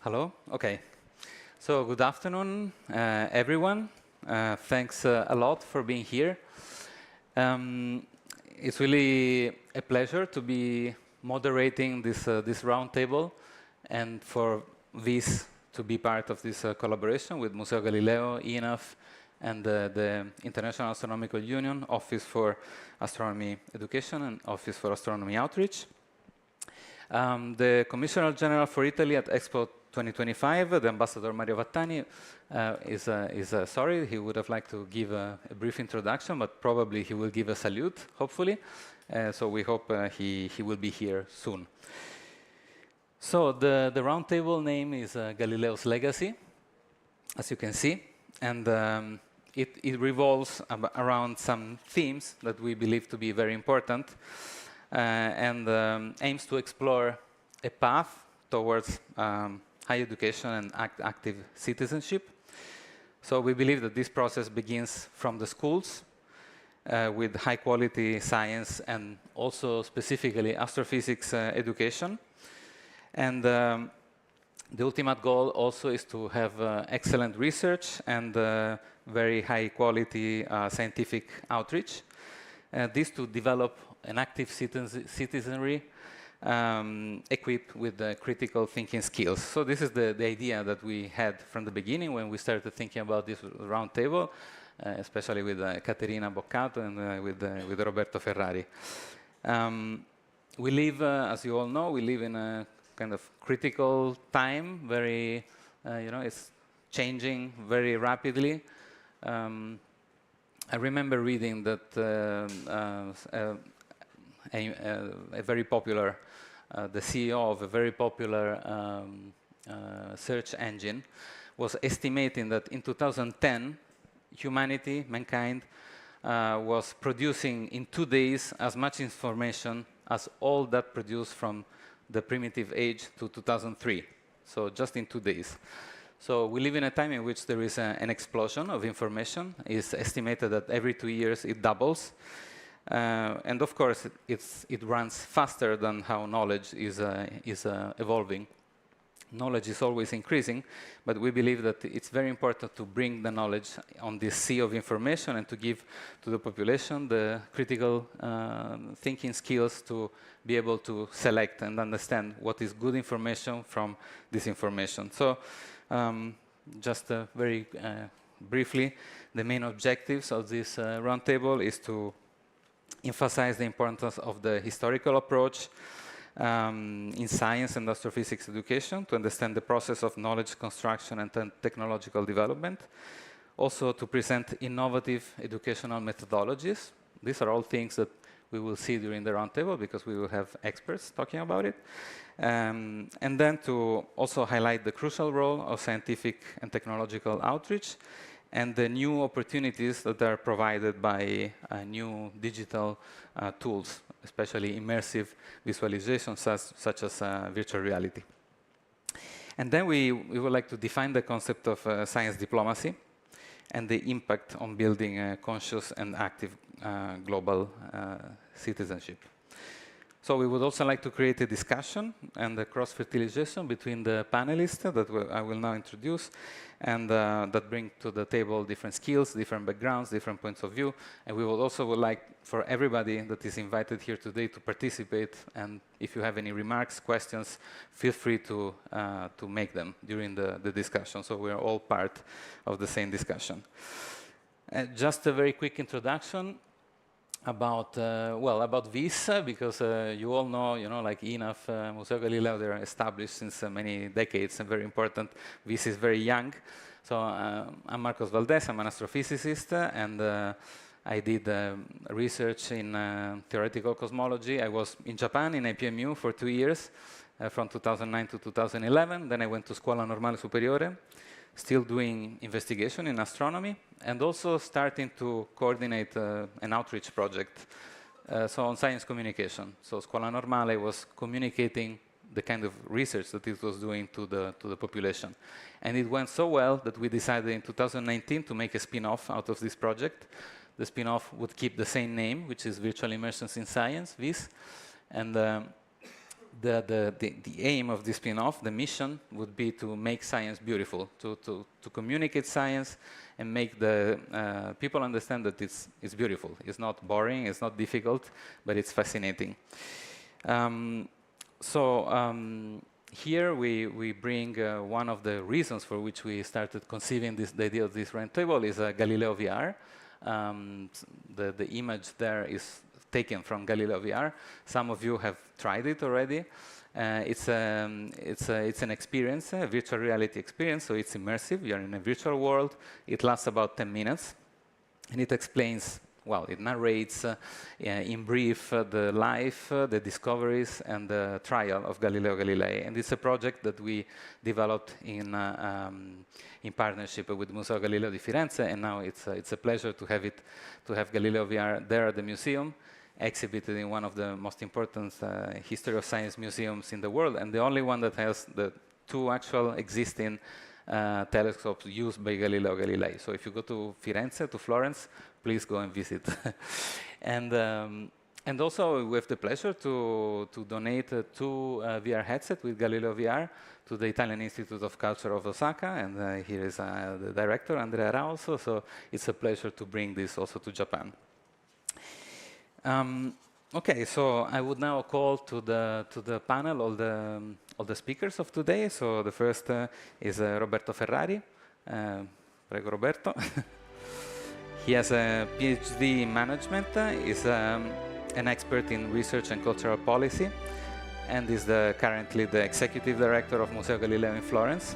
Hello? Okay. So good afternoon, everyone. Thanks a lot for being here. It's really a pleasure to be moderating this roundtable and for this to be part of this collaboration with Museo Galileo, INAF, and the International Astronomical Union, Office for Astronomy Education and Office for Astronomy Outreach. The Commissioner General for Italy at Expo 2025, the Ambassador Mario Vattani, is sorry. He would have liked to give a brief introduction, but probably he will give a salute, hopefully. So we hope he will be here soon. So the roundtable name is Galileo's Legacy, as you can see. And it revolves around some themes that we believe to be very important. And aims to explore a path towards higher education and active citizenship. So we believe that this process begins from the schools with high quality science and also specifically astrophysics education. And the ultimate goal also is to have excellent research and very high quality scientific outreach. This to develop an active citizenry equipped with critical thinking skills. So this is the idea that we had from the beginning when we started thinking about this roundtable, especially with Caterina Boccato and with Roberto Ferrari. We live, as you all know, we live in a kind of critical time, very, it's changing very rapidly. I remember reading that a very popular, the CEO of a very popular search engine was estimating that in 2010, humanity, mankind, was producing in 2 days as much information as all that produced from the primitive age to 2003. So just in 2 days. So we live in a time in which there is an explosion of information. It's estimated that every 2 years it doubles. And of course, it runs faster than how knowledge is evolving. Knowledge is always increasing, but we believe that it's very important to bring the knowledge on this sea of information and to give to the population the critical thinking skills to be able to select and understand what is good information from disinformation. So just very briefly, the main objectives of this roundtable is to emphasize the importance of the historical approach in science and astrophysics education to understand the process of knowledge construction and technological development. Also to present innovative educational methodologies. These are all things that we will see during the roundtable because we will have experts talking about it. And then to also highlight the crucial role of scientific and technological outreach and the new opportunities that are provided by new digital tools, especially immersive visualizations such as virtual reality. And then we would like to define the concept of science diplomacy and the impact on building conscious and active global citizenship. So we would also like to create a discussion and a cross-fertilization between the panelists that I will now introduce and that bring to the table different skills, different backgrounds, different points of view. And we would also like for everybody that is invited here today to participate. And if you have any remarks, questions, feel free to make them during the discussion. So we are all part of the same discussion. Just a very quick introduction about about VIS, because you all know, like INAF, Museo Galileo, they're established since many decades and very important. VIS is very young. So I'm Marcos Valdez, I'm an astrophysicist, and I did research in theoretical cosmology. I was in Japan in IPMU for 2 years, from 2009 to 2011. Then I went to Scuola Normale Superiore, still doing investigation in astronomy, and also starting to coordinate an outreach project, so on science communication. So Scuola Normale was communicating the kind of research that it was doing to the population. And it went so well that we decided in 2019 to make a spin-off out of this project. The spin-off would keep the same name, which is Virtual Immersions in Science, VIS. And the aim of this spin-off, the mission, would be to make science beautiful, to communicate science and make the people understand that it's beautiful. It's not boring, it's not difficult, but it's fascinating. Here we bring one of the reasons for which we started conceiving the idea of this roundtable is Galileo VR. The image there is taken from Galileo VR. Some of you have tried it already. It's an experience, a virtual reality experience, so it's immersive. You're in a virtual world. It lasts about 10 minutes, and it explains, well, it narrates in brief the life, the discoveries, and the trial of Galileo Galilei. And it's a project that we developed in partnership with Museo Galileo di Firenze, and now it's a pleasure to have Galileo VR there at the museum, exhibited in one of the most important history of science museums in the world, and the only one that has the two actual existing telescopes used by Galileo Galilei. So if you go to Firenze, to Florence, please go and visit. And also we have the pleasure to donate two VR headsets with Galileo VR to the Italian Institute of Culture of Osaka, and here is the director, Andrea Rauso, so it's a pleasure to bring this also to Japan. Okay, so I would now call to the panel all the speakers of today. So the first is Roberto Ferrari. Prego, Roberto. He has a PhD in management, is an expert in research and cultural policy, and is currently the executive director of Museo Galileo in Florence.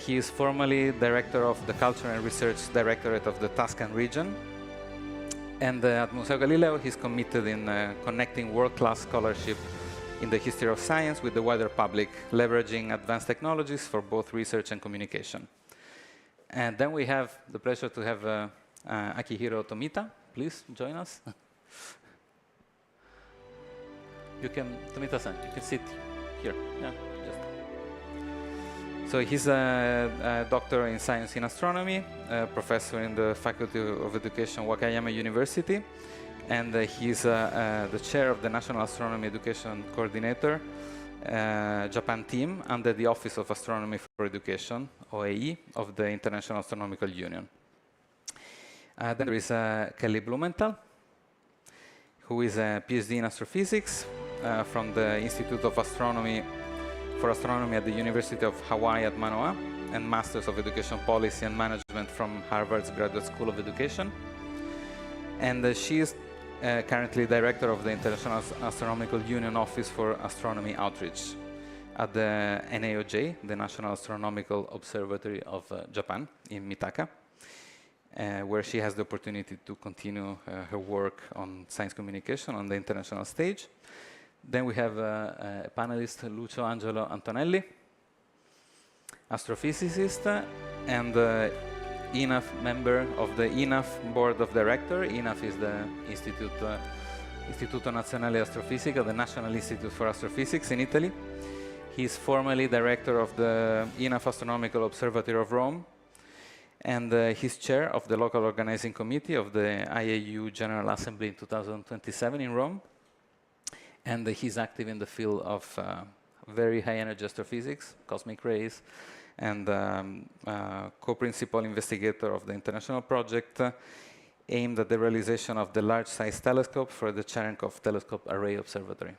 He is formerly director of the Culture and Research Directorate of the Tuscan region. And at Museo Galileo, he's committed in connecting world-class scholarship in the history of science with the wider public, leveraging advanced technologies for both research and communication. And then we have the pleasure to have Akihiro Tomita. Please join us. Tomita-san, you can sit here. Yeah, just. So he's a doctor in science in astronomy, a professor in the Faculty of Education, Wakayama University, and he's the chair of the National Astronomy Education Coordinator Japan team under the Office of Astronomy for Education, OAE, of the International Astronomical Union. Then there is Kelly Blumenthal, who is a PhD in astrophysics from the Institute of Astronomy for Astronomy at the University of Hawaii at Manoa, and Masters of Education Policy and Management from Harvard's Graduate School of Education. And she is currently director of the International Astronomical Union Office for Astronomy Outreach at the NAOJ, the National Astronomical Observatory of Japan in Mitaka, where she has the opportunity to continue her work on science communication on the international stage. Then we have a panelist, Lucio Angelo Antonelli, astrophysicist and INAF member of the INAF Board of Directors. INAF is the Istituto Nazionale di Astrofisica, the National Institute for Astrophysics in Italy. He is formerly director of the INAF Astronomical Observatory of Rome, and he's chair of the local organizing committee of the IAU General Assembly in 2027 in Rome. And he's active in the field of very high energy astrophysics, cosmic rays, and co-principal investigator of the international project aimed at the realization of the large size telescope for the Cherenkov Telescope Array Observatory.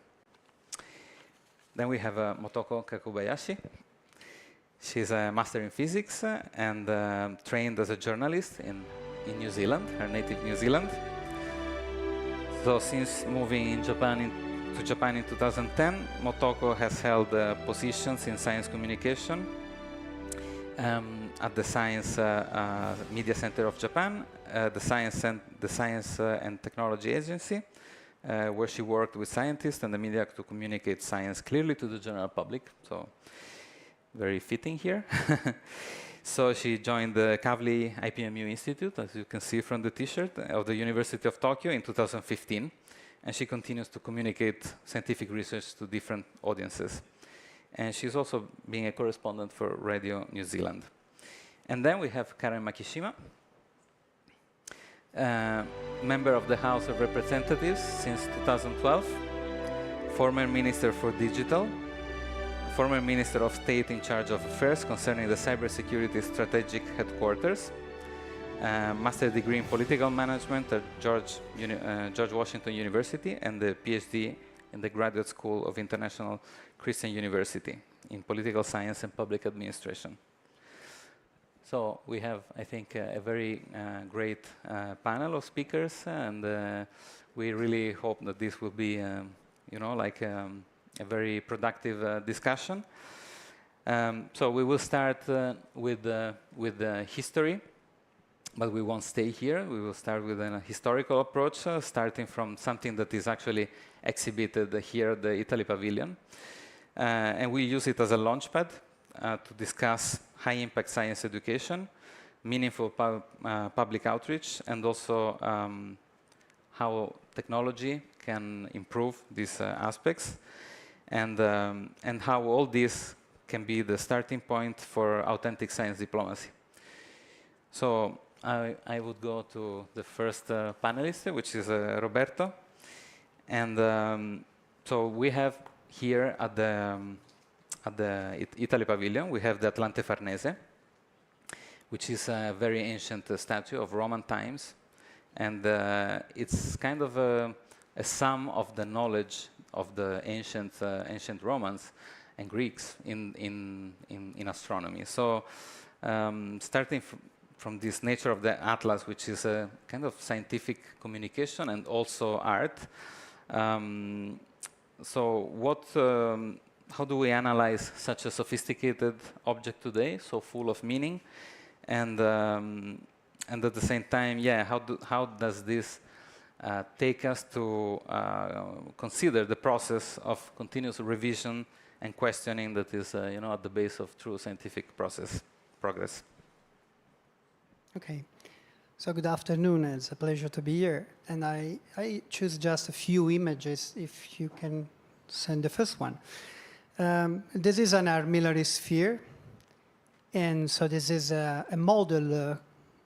Then we have Motoko Kakubayashi. She's a master in physics and trained as a journalist in New Zealand, her native New Zealand. So since moving to Japan in 2010, Motoko has held positions in science communication at the Science Media Center of Japan, the Science and Technology Agency, where she worked with scientists and the media to communicate science clearly to the general public. So very fitting here. So she joined the Kavli IPMU Institute, as you can see from the T-shirt, of the University of Tokyo in 2015. And she continues to communicate scientific research to different audiences. And she's also being a correspondent for Radio New Zealand. And then we have Karen Makishima, member of the House of Representatives since 2012, former Minister for Digital, former Minister of State in charge of affairs concerning the cybersecurity strategic headquarters, master degree in political management at George Washington University, and the PhD in the Graduate School of International Christian University in political science and public administration. So we have, I think, a very great panel of speakers, and we really hope that this will be, you know, like a very productive discussion. So we will start with the history, but we won't stay here. We will start with a historical approach, starting from something that is actually exhibited here at the Italy Pavilion. And we use it as a launchpad to discuss high-impact science education, meaningful public outreach, and also how technology can improve these aspects, and how all this can be the starting point for authentic science diplomacy. So I would go to the first panelist, which is Roberto. And so we have here at the Italy Pavilion, we have the Atlante Farnese, which is a very ancient statue of Roman times. And it's kind of a sum of the knowledge of the ancient Romans and Greeks in astronomy. So starting from this nature of the atlas, which is a kind of scientific communication and also art. How do we analyze such a sophisticated object today, so full of meaning, and at the same time, yeah, how does this take us to consider the process of continuous revision and questioning that is, you know, at the base of true scientific progress? Okay. So good afternoon. It's a pleasure to be here. And I choose just a few images, if you can send the first one. This is an armillary sphere. And so this is a model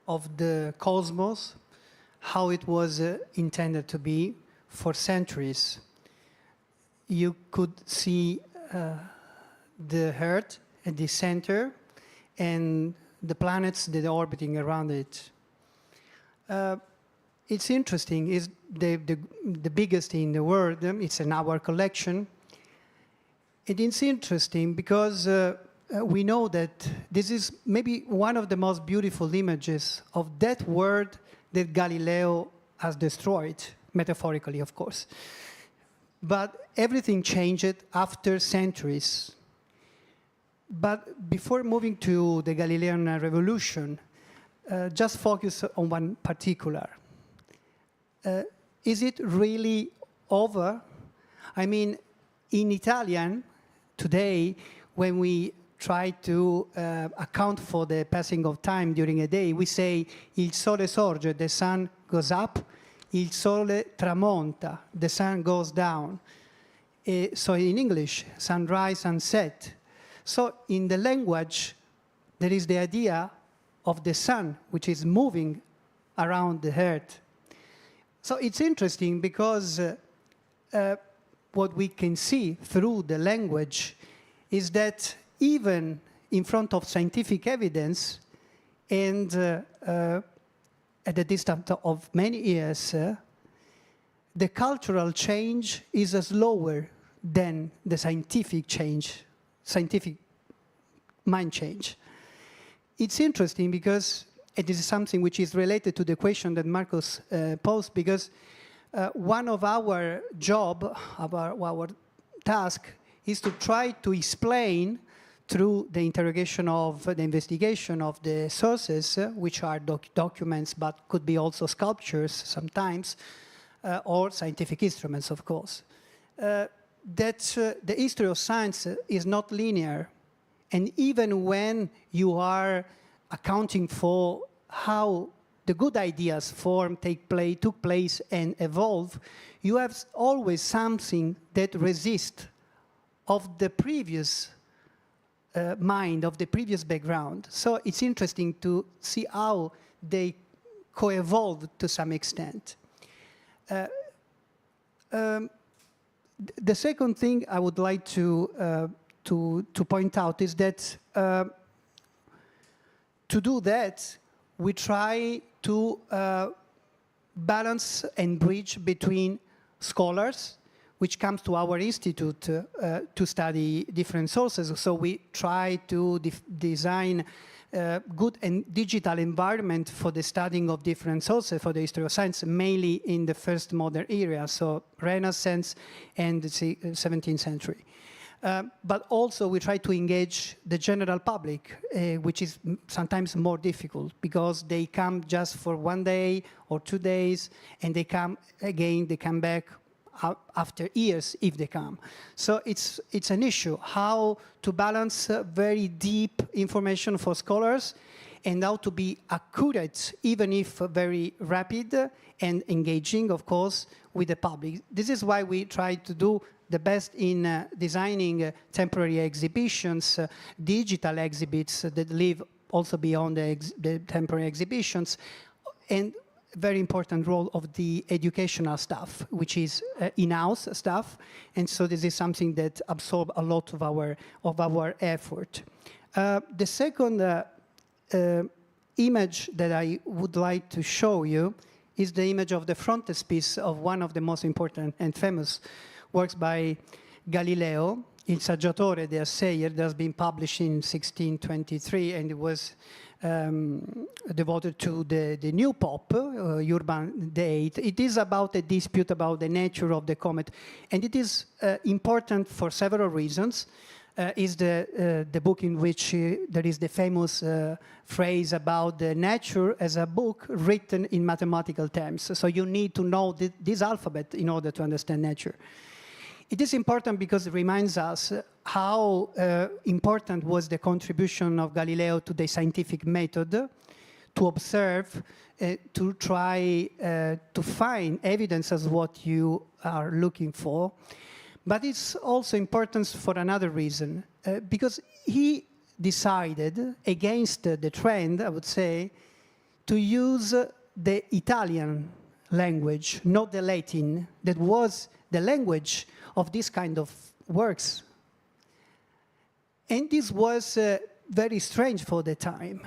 of the cosmos, how it was intended to be for centuries. You could see the Earth at the center and the planets that are orbiting around it. It's interesting. It's the biggest in the world. It's in our collection. And it's interesting because we know that this is maybe one of the most beautiful images of that world that Galileo has destroyed, metaphorically, of course. But everything changed after centuries. But before moving to the Galilean revolution, just focus on one particular. Is it really over? I mean, in Italian, today, when we try to account for the passing of time during a day, we say, il sole sorge, the sun goes up, il sole tramonta, the sun goes down. So in English, sunrise, sunset. So in the language, there is the idea of the sun, which is moving around the earth. So it's interesting because what we can see through the language is that even in front of scientific evidence and at a distance of many years, the cultural change is slower than the scientific change, scientific mind change. It's interesting because it is something which is related to the question that Marcos posed, because one of our job, our task, is to try to explain through the interrogation of the investigation of the sources, which are documents, but could be also sculptures sometimes, or scientific instruments, of course, that the history of science is not linear. And even when you are accounting for how the good ideas took place and evolve, you have always something that resists of the previous mind, of the previous background. So it's interesting to see how they co-evolved to some extent. The second thing I would like to point out is that to do that, we try to balance and bridge between scholars, which comes to our institute to study different sources. So we try to design good and digital environment for the studying of different sources for the history of science, mainly in the first modern era, so Renaissance and the 17th century. But also we try to engage the general public, which is sometimes more difficult because they come just for 1 day or 2 days, and they come again, they come back after years if they come. So it's an issue, how to balance very deep information for scholars and how to be accurate, even if very rapid and engaging, of course, with the public. This is why we try to do the best in designing temporary exhibitions, digital exhibits that live also beyond the temporary exhibitions, and very important role of the educational staff, which is in-house staff, and so this is something that absorbs a lot of our effort. The second image that I would like to show you is the image of the frontispiece of one of the most important and famous works by Galileo, Il Saggiatore, the Assayer, that has been published in 1623, and it was devoted to the new Pope, Urban VIII. It is about a dispute about the nature of the comet, and it is important for several reasons. Is the book in which there is the famous phrase about the nature as a book written in mathematical terms. So you need to know this alphabet in order to understand nature. It is important because it reminds us how important was the contribution of Galileo to the scientific method, to observe, to try to find evidence as what you are looking for. But it's also important for another reason, because he decided, against the trend, I would say, to use the Italian language, not the Latin, that was the language of this kind of works. And this was very strange for the time.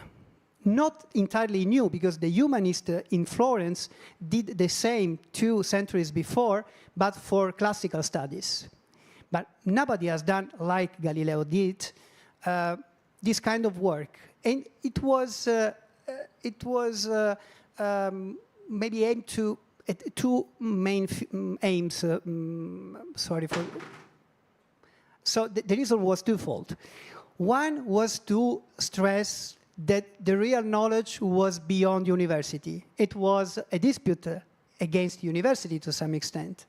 Not entirely new, because the humanists in Florence did the same 2 centuries before, but for classical studies. But nobody has done, like Galileo did, this kind of work. And it was maybe aimed to 2 main aims. Sorry for. So the reason was twofold. One was to stress that the real knowledge was beyond university. It was a dispute against university to some extent.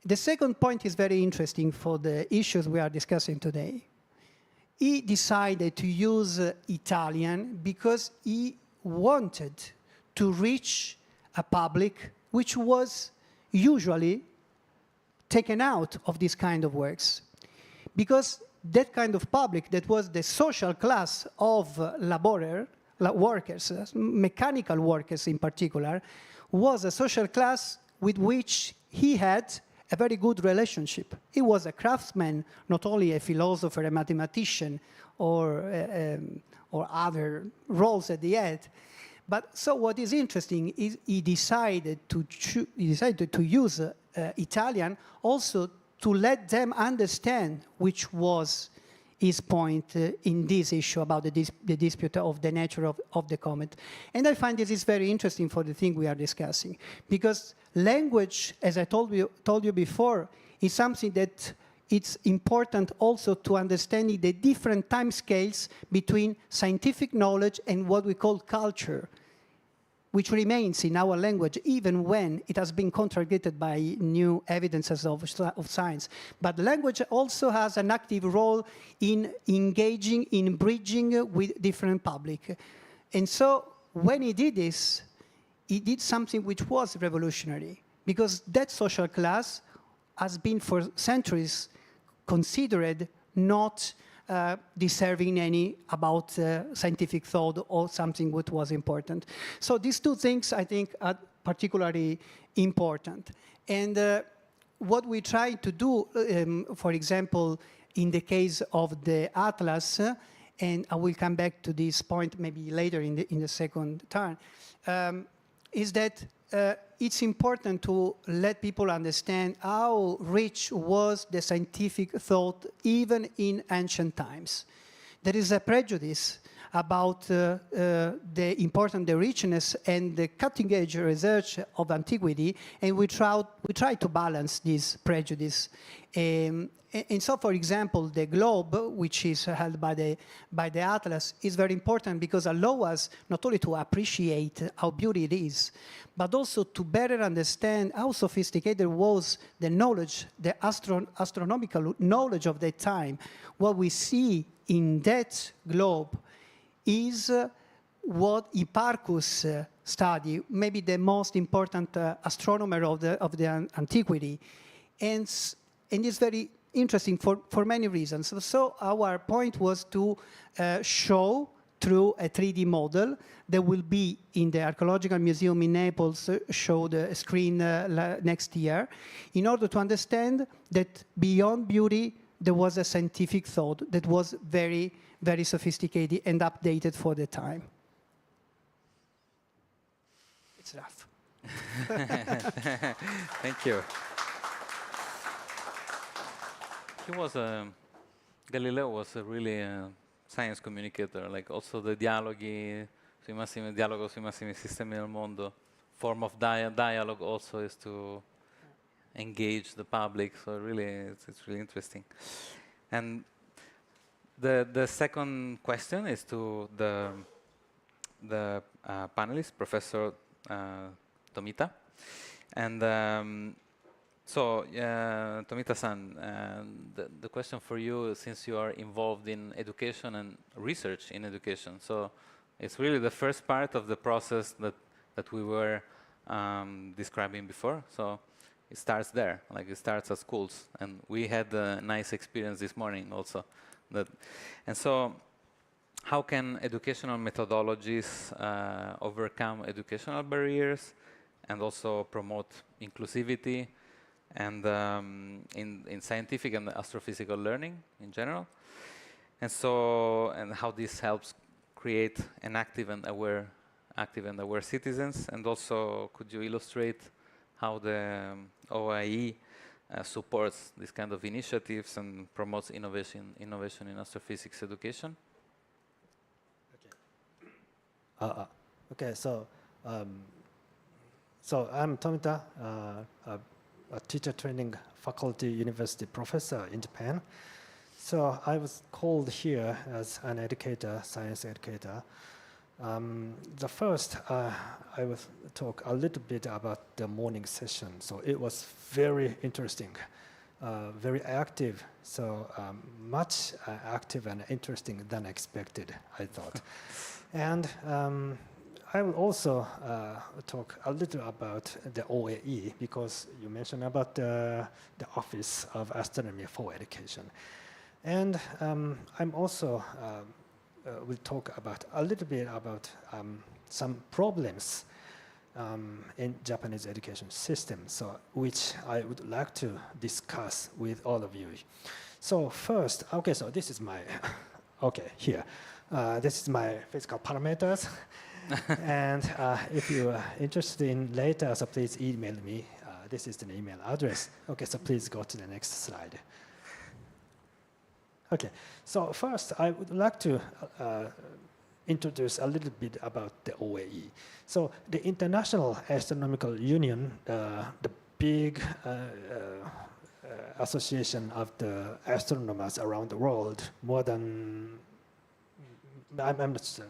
The second point is very interesting for the issues we are discussing today. He decided to use Italian because he wanted to reach a public which was usually taken out of this kind of works. Because that kind of public, that was the social class of workers, mechanical workers in particular, was a social class with which he had a very good relationship. He was a craftsman, not only a philosopher, a mathematician, or other roles at the end. But so what is interesting is he decided to use Italian also to let them understand which was his point in this issue about the dispute of the nature of the comet. And I find this is very interesting for the thing we are discussing, because language, as I told you before, is something that it's important also to understanding the different time scales between scientific knowledge and what we call culture, which remains in our language even when it has been contradicted by new evidences of science. But language also has an active role in engaging, in bridging with different public. And so when he did this, he did something which was revolutionary, because that social class has been for centuries considered not deserving any about scientific thought or something what was important. So these 2 things I think are particularly important. And what we try to do, for example, in the case of the atlas, and I will come back to this point maybe later in the second turn, is that it's important to let people understand how rich was the scientific thought even in ancient times. There is a prejudice about the richness and the cutting-edge research of antiquity, and we try to balance this prejudice. And so, for example, the globe, which is held by the Atlas, is very important because it allows us not only to appreciate how beautiful it is, but also to better understand how sophisticated was the knowledge, the astronomical knowledge of that time. What we see in that globe is what Hipparchus studied, maybe the most important astronomer of the antiquity, and it's very interesting for many reasons. So our point was to show through a 3D model that will be in the Archaeological Museum in Naples, show the screen next year, in order to understand that beyond beauty, there was a scientific thought that was very, very sophisticated and updated for the time. It's rough. Thank you. Galileo was a really science communicator, like also the dialogo sui massimi sistemi del mondo. Form of dialogue also is to engage the public, so really it's really interesting. And the second question is to the panelist, Professor Tomita. And so, Tomita-san, the question for you, since you are involved in education and research in education, so it's really the first part of the process that we were describing before. So it starts there, like it starts at schools, and we had a nice experience this morning also. And so, how can educational methodologies overcome educational barriers and also promote inclusivity and in scientific and astrophysical learning in general? And so, and how this helps create an active and aware citizens? And also, could you illustrate how the OIE supports this kind of initiatives and promotes innovation in astrophysics education? Okay. Okay. So I'm Tomita, a teacher training faculty university professor in Japan. So I was called here as an educator, science educator. The first, I will talk a little bit about the morning session. So it was very interesting, very active. So much active and interesting than expected, I thought. And I will also talk a little about the OAE, because you mentioned about the Office of Astronomy for Education. And I'm also will talk about a little bit about some problems in Japanese education system, so which I would like to discuss with all of you. So first, okay, so this is my, okay, here. This is my physical parameters. And if you are interested in later, so please email me. This is the email address. Okay, so please go to the next slide. Okay, so first I would like to introduce a little bit about the OAE. So the International Astronomical Union, the big association of the astronomers around the world, more than, I'm not sure,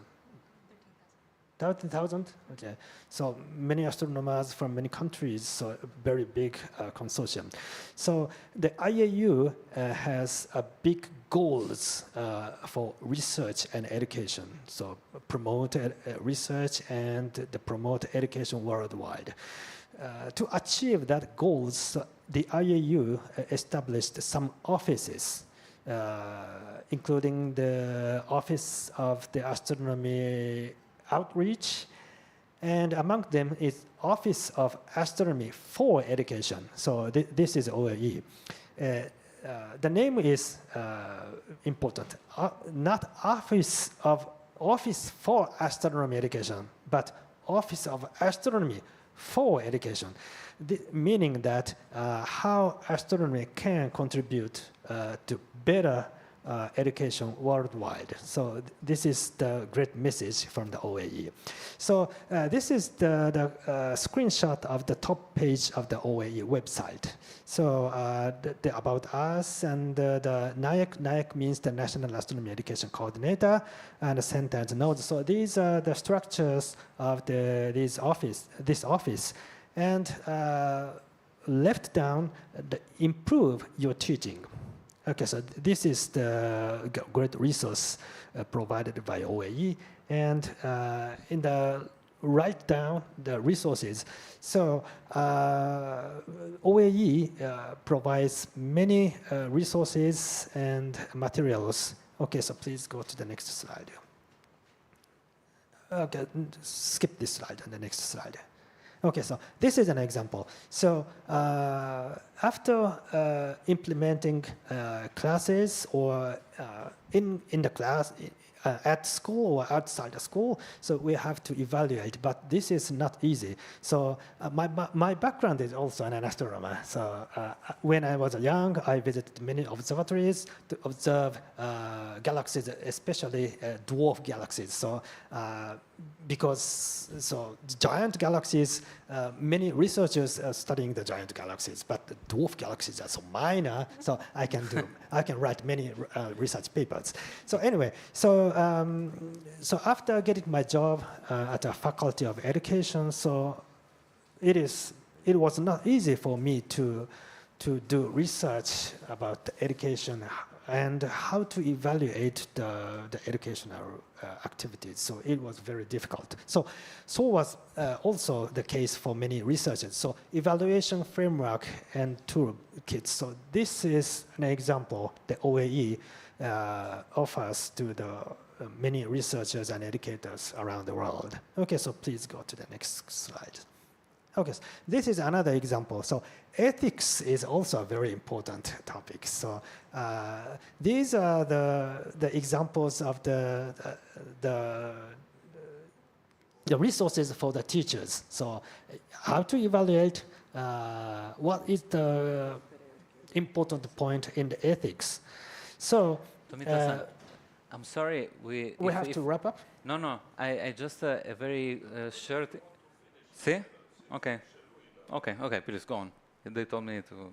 13,000? Okay. So many astronomers from many countries, so a very big consortium. So the IAU has a big goals for research and education. So promote research and promote education worldwide. To achieve that goals, the IAU established some offices, including the Office of the Astronomy Outreach And among them is Office of Astronomy for Education. So this is OAE. The name is important. Not Office for Astronomy Education, but Office of Astronomy for Education, meaning that how astronomy can contribute to better education worldwide. So this is the great message from the OAE. So this is the screenshot of the top page of the OAE website. So the About Us and the NAEC means the National Astronomy Education Coordinator, and the sentence notes. So these are the structures of this office. And left down, improve your teaching. Okay, so this is the great resource provided by OAE, and in the write down the resources. So OAE provides many resources and materials. Okay, so please go to the next slide. Okay, skip this slide and the next slide. Okay, so this is an example. So after implementing classes or in the class, at school or outside the school, so we have to evaluate, but this is not easy. So my background is also an astronomer. So when I was young, I visited many observatories to observe galaxies, especially dwarf galaxies. So because giant galaxies, many researchers are studying the giant galaxies, but the dwarf galaxies are so minor, so I can write many research papers. So anyway, so after getting my job at a faculty of education, so it was not easy for me to do research about education and how to evaluate the educational activities. So it was very difficult. So was also the case for many researchers. So evaluation framework and toolkits. So this is an example the OAE offers to the many researchers and educators around the world. Okay, so please go to the next slide. Okay, so this is another example. So ethics is also a very important topic. So these are the examples of the resources for the teachers. So how to evaluate, what is the important point in the ethics. So I'm sorry, we have to wrap up? No, I just a very short. See? Okay, please go on. They told me to.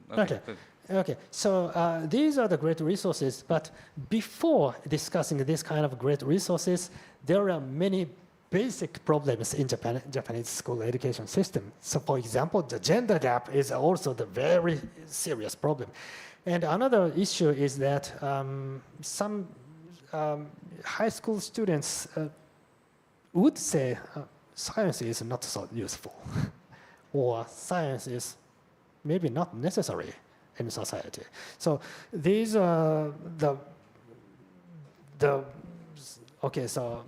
Okay. So these are the great resources, but before discussing this kind of great resources, there are many basic problems in Japanese school education system. So for example, the gender gap is also the very serious problem. And another issue is that some high school students would say science is not so useful, or science is maybe not necessary in society. So these are so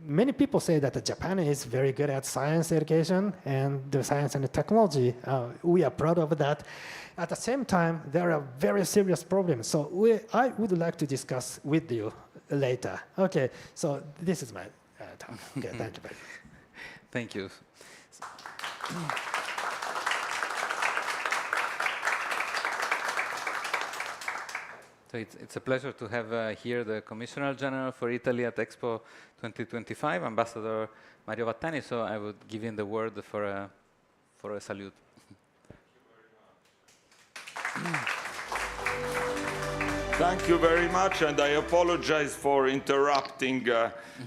many people say that Japan is very good at science education and the science and the technology. We are proud of that. At the same time, there are very serious problems. So I would like to discuss with you later. Okay, so this is my talk. Okay, thank you very much. Thank you. So it's a pleasure to have here the Commissioner General for Italy at Expo 2025, Ambassador Mario Vattani. So I would give him the word for a salute. Thank you very much, and I apologize for interrupting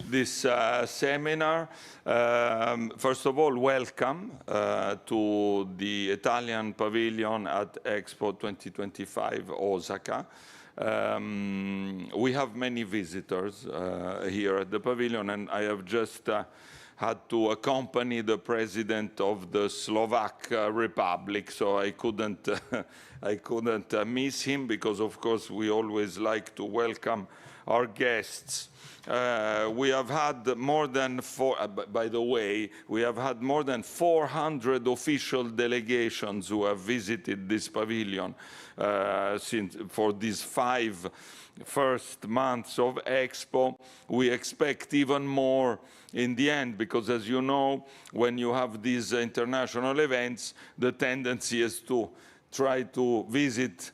this seminar. First of all, welcome to the Italian pavilion at Expo 2025 Osaka. We have many visitors here at the pavilion, and I have just had to accompany the president of the Slovak Republic, so I couldn't miss him, because of course we always like to welcome our guests. We have had more than by the way, we have had more than 400 official delegations who have visited this pavilion for these 5 first months of Expo. We expect even more in the end, because as you know, when you have these international events, the tendency is to try to visit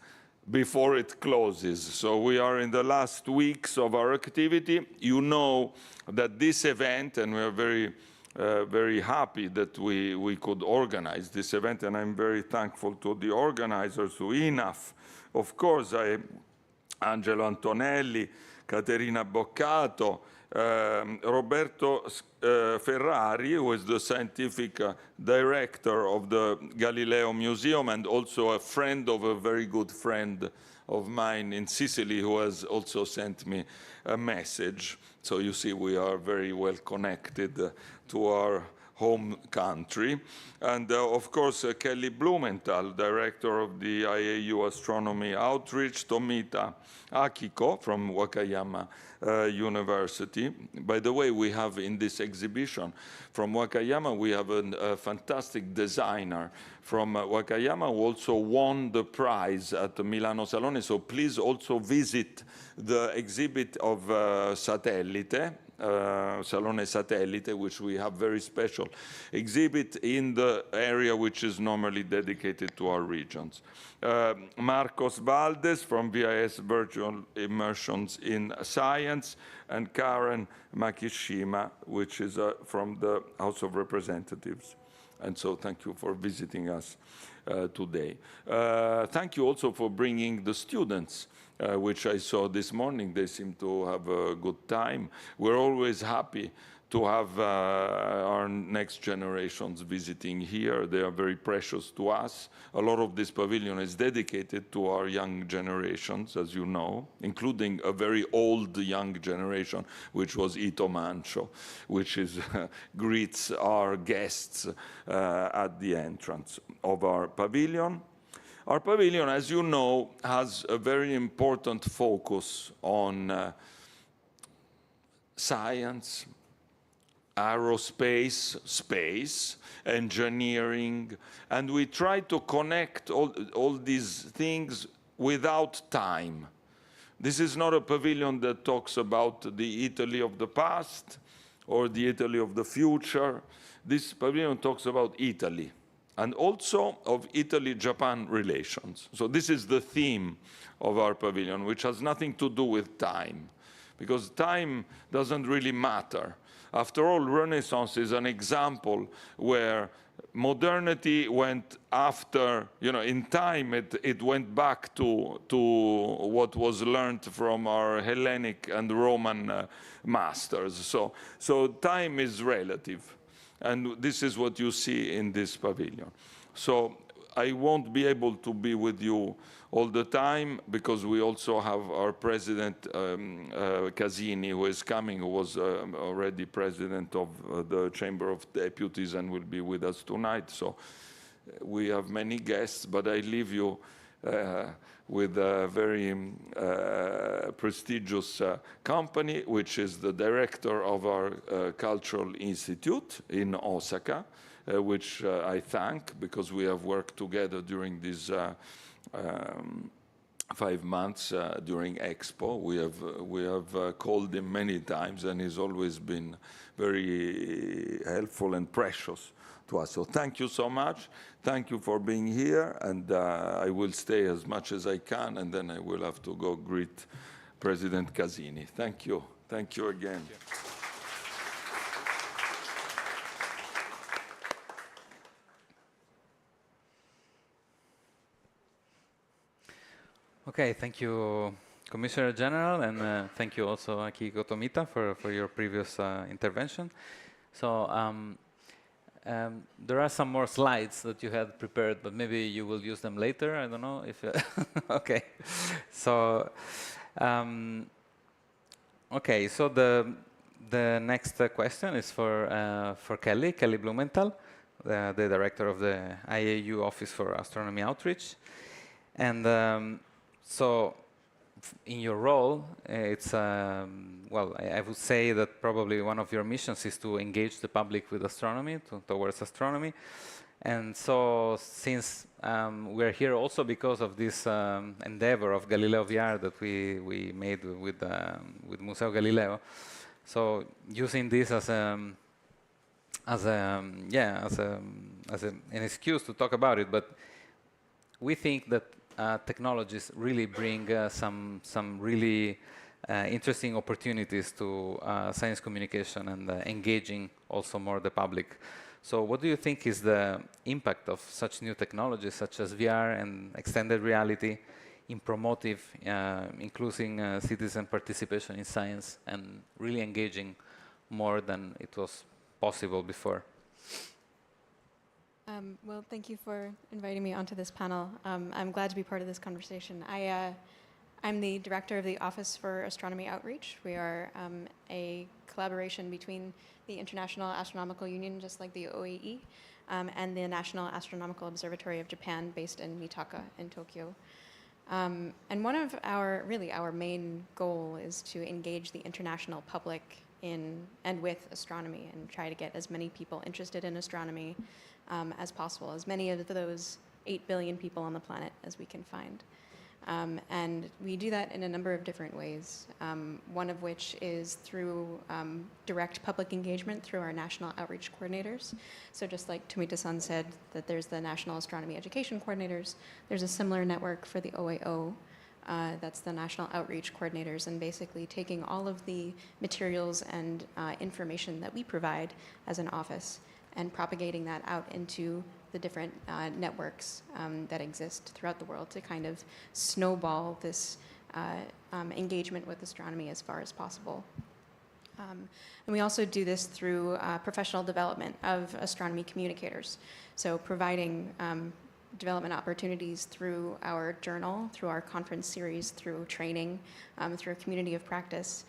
before it closes. So we are in the last weeks of our activity. You know that this event, and we are very happy that we could organize this event, and I'm very thankful to the organizers, to INAF, of course, Angelo Antonelli, Caterina Boccato, Roberto Ferrari, who is the scientific director of the Galileo Museum and also a friend of a very good friend of mine in Sicily, who has also sent me a message. So you see, we are very well connected to our home country. And of course, Kelly Blumenthal, director of the IAU Astronomy Outreach, Tomita Akiko from Wakayama University. By the way, we have in this exhibition from Wakayama, we have a fantastic designer from Wakayama who also won the prize at the Milano Salone. So please also visit the exhibit of Satellite, Salone Satellite, which we have very special exhibit in the area which is normally dedicated to our regions. Marcos Valdes from VIS Virtual Immersions in Science, and Karen Makishima, which is from the House of Representatives. And so thank you for visiting us today. Thank you also for bringing the students, which I saw this morning. They seem to have a good time. We're always happy to have our next generations visiting here. They are very precious to us. A lot of this pavilion is dedicated to our young generations, as you know, including a very old young generation, which was Ito Mancho, which is greets our guests at the entrance of our pavilion. Our pavilion, as you know, has a very important focus on science, aerospace, space, engineering, and we try to connect all these things without time. This is not a pavilion that talks about the Italy of the past or the Italy of the future. This pavilion talks about Italy, and also of Italy-Japan relations. So this is the theme of our pavilion, which has nothing to do with time, because time doesn't really matter. After all, Renaissance is an example where modernity went after, in time it went back to what was learned from our Hellenic and Roman masters. So time is relative. And this is what you see in this pavilion. So I won't be able to be with you all the time, because we also have our president, Casini, who is coming, who was already president of the Chamber of Deputies and will be with us tonight. So we have many guests, but I leave you with a very prestigious company, which is the director of our Cultural Institute in Osaka, which I thank, because we have worked together during these 5 months during Expo. We have called him many times, and he's always been very helpful and precious to us. So thank you so much. Thank you for being here, and I will stay as much as I can, and then I will have to go greet President Casini. Thank you. Thank you again. Okay, thank you, Commissioner General, and thank you also, Akiko Tomita, for your previous intervention. So there are some more slides that you had prepared, but maybe you will use them later. I don't know if. Okay, so okay, so the next question is for Kelly Blumenthal, the director of the IAU Office for Astronomy Outreach, and so in your role, it's well, I would say that probably one of your missions is to engage the public with astronomy, towards astronomy. And so, since we're here also because of this endeavor of Galileo VR that we made with Museo Galileo, so using this as an excuse to talk about it, but we think that technologies really bring some really interesting opportunities to science communication and engaging also more the public. So what do you think is the impact of such new technologies such as VR and extended reality in promoting citizen participation in science and really engaging more than it was possible before? Well, thank you for inviting me onto this panel. I'm glad to be part of this conversation. I'm the director of the Office for Astronomy Outreach. We are a collaboration between the International Astronomical Union, just like the OAE, and the National Astronomical Observatory of Japan, based in Mitaka in Tokyo. And one of our main goal is to engage the international public in and with astronomy and try to get as many people interested in astronomy as possible, as many of those 8 billion people on the planet as we can find. And we do that in a number of different ways, one of which is through direct public engagement through our national outreach coordinators. So just like Tomita-san said, that there's the National Astronomy Education Coordinators, there's a similar network for the OAO, that's the National Outreach Coordinators, and basically taking all of the materials and information that we provide as an office and propagating that out into the different networks that exist throughout the world to kind of snowball this engagement with astronomy as far as possible. And we also do this through professional development of astronomy communicators. So providing development opportunities through our journal, through our conference series, through training, through a community of practice,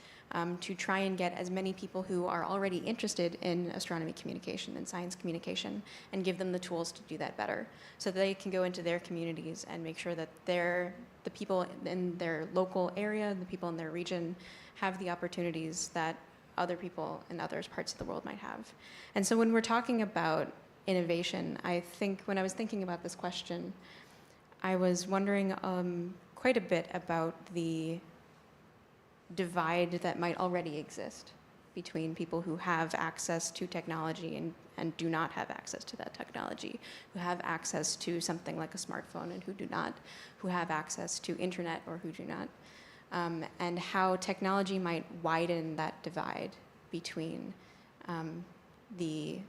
to try and get as many people who are already interested in astronomy communication and science communication and give them the tools to do that better so that they can go into their communities and make sure that the people in their local area, the people in their region, have the opportunities that other people in other parts of the world might have. And so when we're talking about innovation, I think when I was thinking about this question, I was wondering quite a bit about the divide that might already exist between people who have access to technology and do not have access to that technology, who have access to something like a smartphone and who do not, who have access to internet or who do not, and how technology might widen that divide between the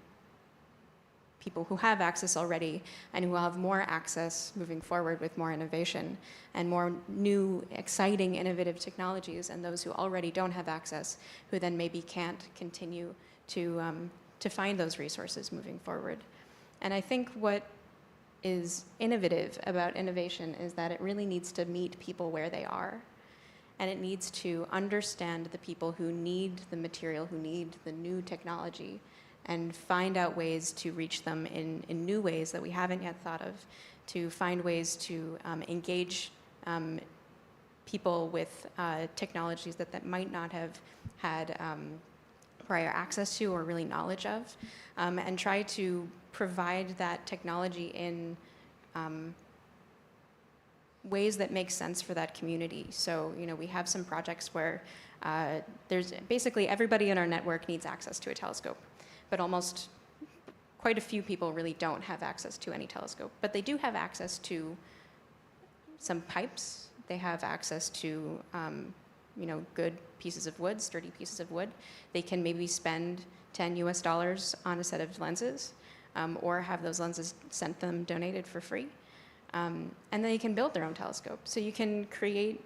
people who have access already and who will have more access moving forward with more innovation and more new, exciting, innovative technologies, and those who already don't have access, who then maybe can't continue to find those resources moving forward. And I think what is innovative about innovation is that it really needs to meet people where they are. And it needs to understand the people who need the material, who need the new technology, and find out ways to reach them in new ways that we haven't yet thought of, to find ways to engage people with technologies that might not have had prior access to or really knowledge of, and try to provide that technology in ways that make sense for that community. So, we have some projects where there's basically everybody in our network needs access to a telescope, but almost quite a few people really don't have access to any telescope. But they do have access to some pipes. They have access to, good pieces of wood, sturdy pieces of wood. They can maybe spend $10 US on a set of lenses, or have those lenses sent them donated for free. And then they can build their own telescope. So you can create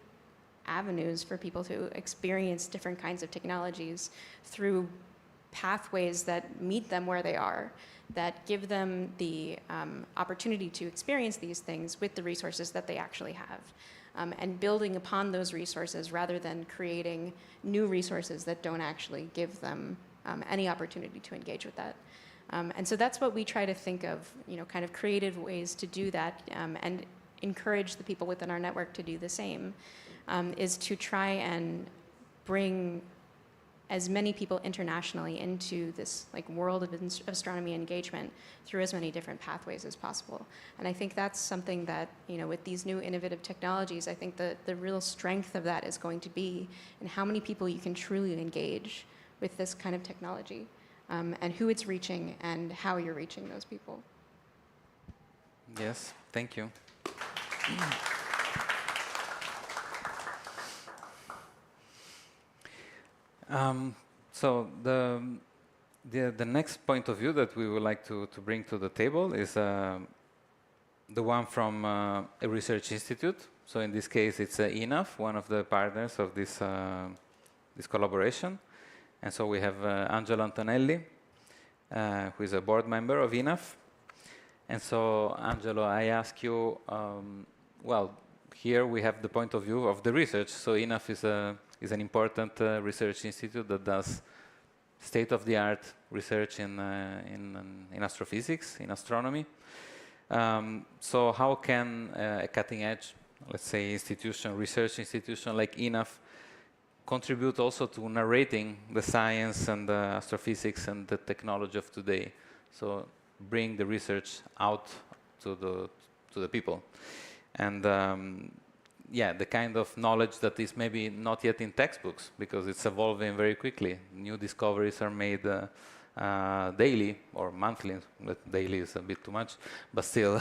avenues for people to experience different kinds of technologies through pathways that meet them where they are, that give them the opportunity to experience these things with the resources that they actually have, and building upon those resources rather than creating new resources that don't actually give them any opportunity to engage with that. And so that's what we try to think of, kind of creative ways to do that, and encourage the people within our network to do the same. is to try and bring as many people internationally into this like world of astronomy engagement through as many different pathways as possible. And I think that's something that, you know, with these new innovative technologies, I think the real strength of that is going to be in how many people you can truly engage with this kind of technology, and who it's reaching and how you're reaching those people. Yes, thank you. So the next point of view that we would like to bring to the table is the one from a research institute. So in this case, it's INAF, one of the partners of this this collaboration. And so we have Angelo Antonelli, who is a board member of INAF. And so, Angelo, I ask you, well, here we have the point of view of the research. So INAF is an important research institute that does state-of-the-art research in astrophysics, in astronomy. So how can a cutting-edge, let's say, institution, research institution like INAF contribute also to narrating the science and the astrophysics and the technology of today? So bring the research out to the people. And yeah, the kind of knowledge that is maybe not yet in textbooks because it's evolving very quickly. New discoveries are made daily or monthly. Daily is a bit too much, but still.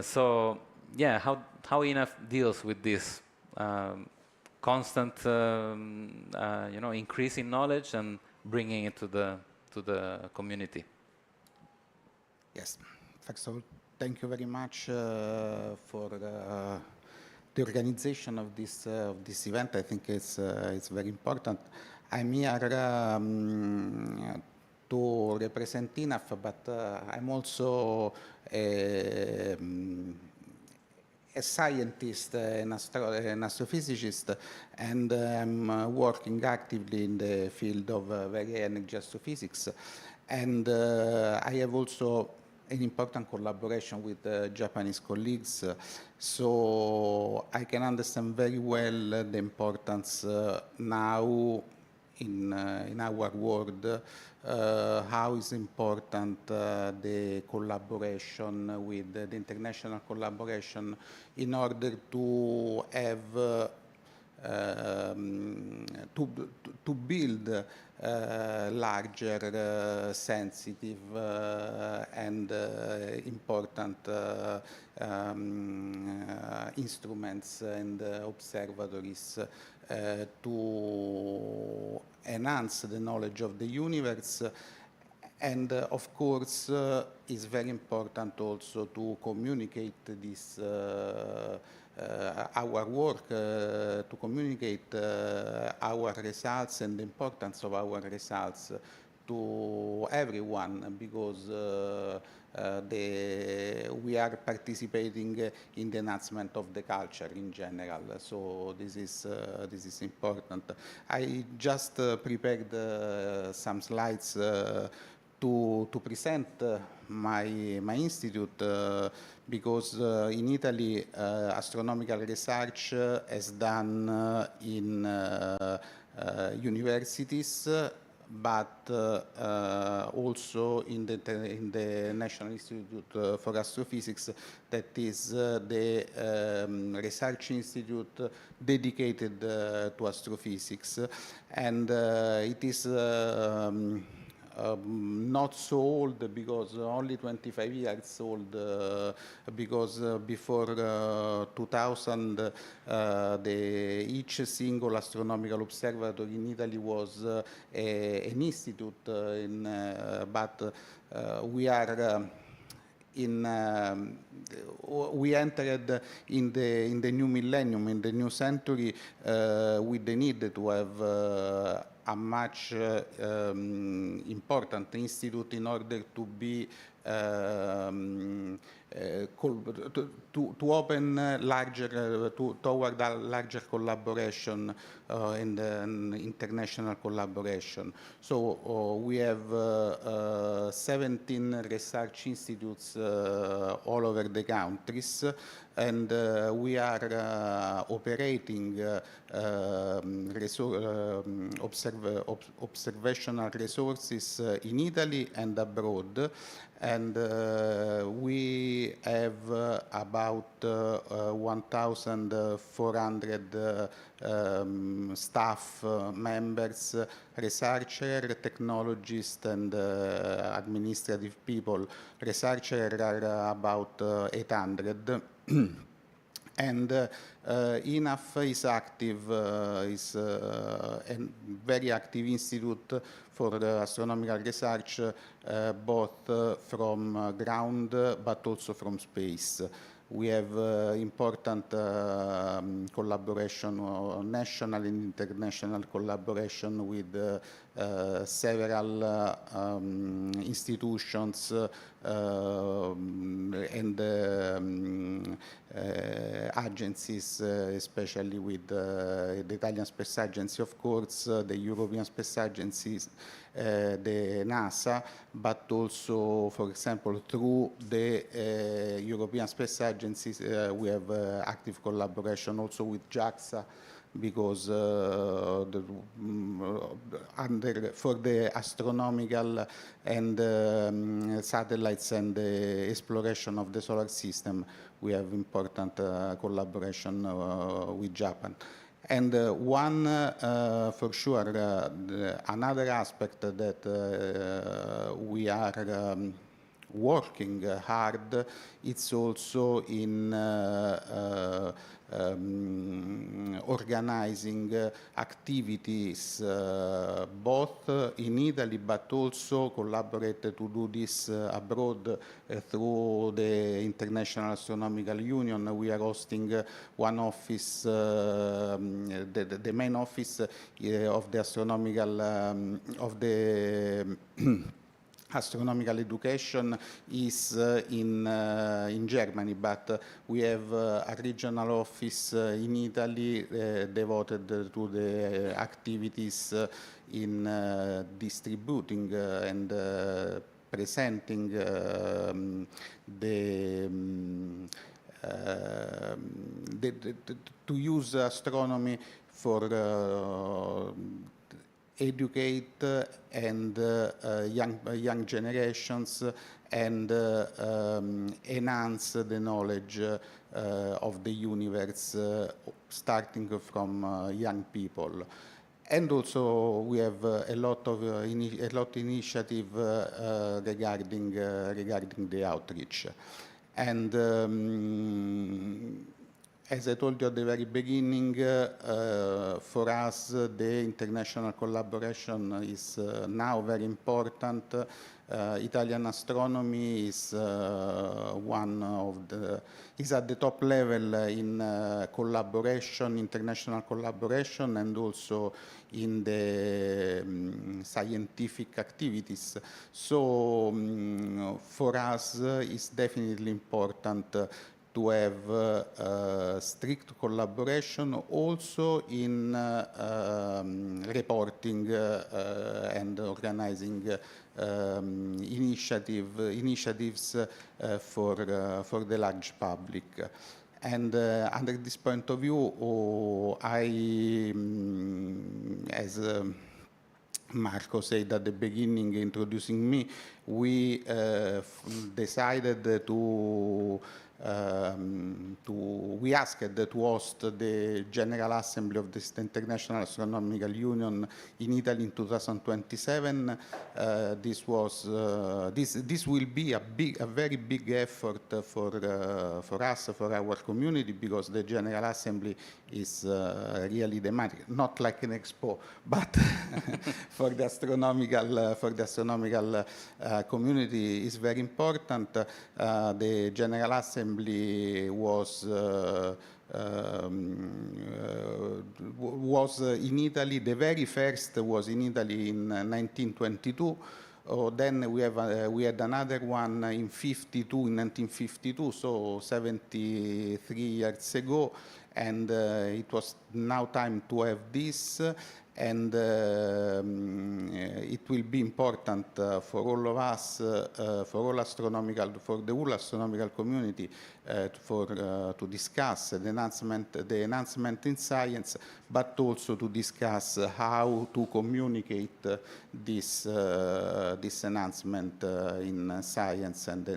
So yeah, how INAF deals with this constant you know, increase in knowledge and bringing it to the community? Yes, first of all, thank you very much for the organization of this event. I think it's very important. I'm here to represent INAF, but I'm also a scientist, an astrophysicist, and I'm working actively in the field of very energy astrophysics. And I have also an important collaboration with Japanese colleagues, so I can understand very well the importance now in our world, how is important the collaboration with the international collaboration in order to have to build larger, sensitive and important instruments and observatories to enhance the knowledge of the universe. And of course, it's very important also to communicate this our work, to communicate our results and the importance of our results to everyone, because we are participating in the enhancement of the culture in general. So this is important. I just prepared some slides to present my institute, because in Italy astronomical research is done in universities, but also in the National Institute for Astrophysics, that is the research institute dedicated to astrophysics. And it is not so old, because only 25 years old, because before 2000 each single astronomical observatory in Italy was an institute, but we are we entered in the new millennium, in the new century, with the need to have a much important institute in order to be to open larger toward a larger collaboration and international collaboration. So we have 17 research institutes all over the countries, and we are operating observational resources in Italy and abroad. And we have about 1,400 staff members, researchers, technologists, and administrative people. Researchers are about 800. And INAF is active, is a very active institute for astronomical research, both from ground but also from space. We have important collaboration, national and international collaboration with several institutions and agencies, especially with the Italian Space Agency, of course, the European Space Agencies, the NASA, but also, for example, through the European Space Agencies, we have active collaboration also with JAXA, because for the astronomical and satellites and the exploration of the solar system, we have important collaboration with Japan. And for sure, another aspect that we are working hard, it's also in organizing activities both in Italy but also collaborate to do this abroad through the International Astronomical Union. We are hosting one office, the main office of the astronomical astronomical education is in Germany, but we have a regional office in Italy devoted to the activities in distributing and presenting to use astronomy for educate and young generations and enhance the knowledge of the universe, starting from young people. And also we have a lot of initiative regarding the outreach. And as I told you at the very beginning, for us, the international collaboration is now very important. Italian astronomy is is at the top level in collaboration, international collaboration, and also in the scientific activities. So for us, it's definitely important to have strict collaboration also in reporting and organizing initiatives for the large public. And under this point of view, as Marco said at the beginning, introducing me, we decided we asked to host the General Assembly of the International Astronomical Union in Italy in 2027. This will be a very big effort for us, for our community, because the General Assembly is really demanding, not like an expo, but for the astronomical community is very important. The General Assembly was in Italy. The very first was in Italy in 1922. Then we had another one in 1952, so 73 years ago, and it was now time to have this, and it will be important for all of us, for the whole astronomical community, to discuss the enhancement in science, but also to discuss how to communicate this enhancement in science and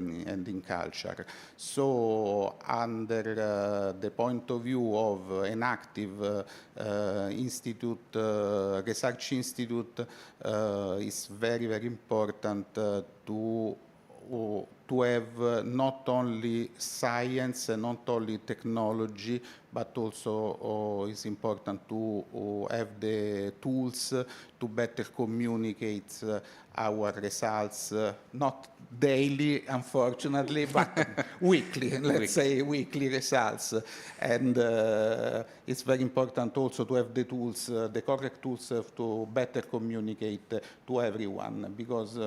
in culture. So, under the point of view of an active institute, research institute, is very, very important to have not only science and not only technology, but also it's important to have the tools to better communicate our results, not daily, unfortunately, but weekly, let's say weekly results. And it's very important also to have the tools, the correct tools to better communicate to everyone, because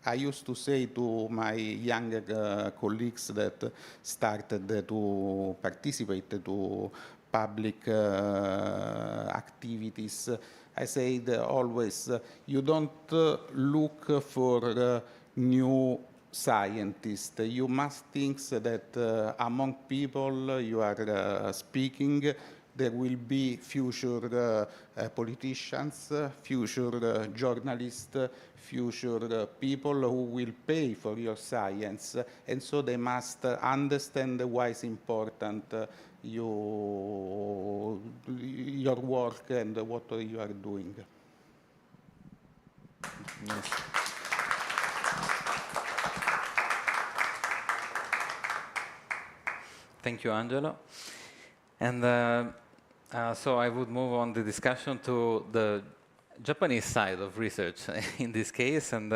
I used to say to my younger colleagues that started to participate to public activities, I said always, you don't look for new scientists. You must think that among people you are speaking, there will be future politicians, future journalists, future people who will pay for your science, and so they must understand why it's important your work and what you are doing. Yes. Thank you, Angelo. And so I would move on the discussion to the Japanese side of research in this case, and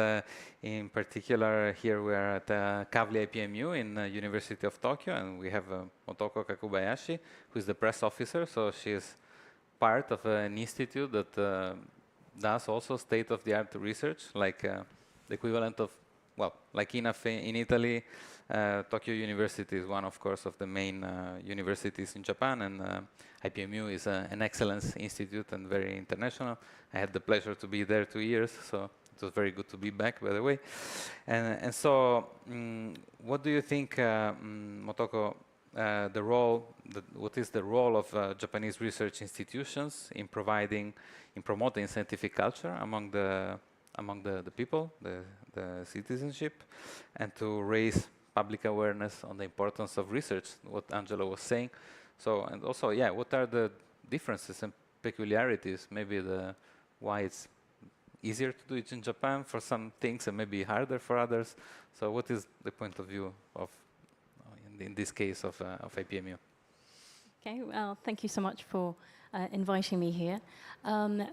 in particular here we are at Kavli IPMU in University of Tokyo, and we have Motoko Kakubayashi, who is the press officer. So she is part of an institute that does also state-of-the-art research, like the equivalent of, well, like INAF in Italy. Tokyo University is one, of course, of the main universities in Japan, and IPMU is an excellence institute and very international. I had the pleasure to be there 2 years, so it was very good to be back, by the way. And so, what do you think, Motoko, what is the role of Japanese research institutions in promoting scientific culture among the people, the citizenship, and to raise public awareness on the importance of research, what Angelo was saying. So, and also, yeah, what are the differences and peculiarities, maybe why it's easier to do it in Japan for some things and maybe harder for others. So what is the point of view of, in this case, of IPMU? Okay, well, thank you so much for inviting me here.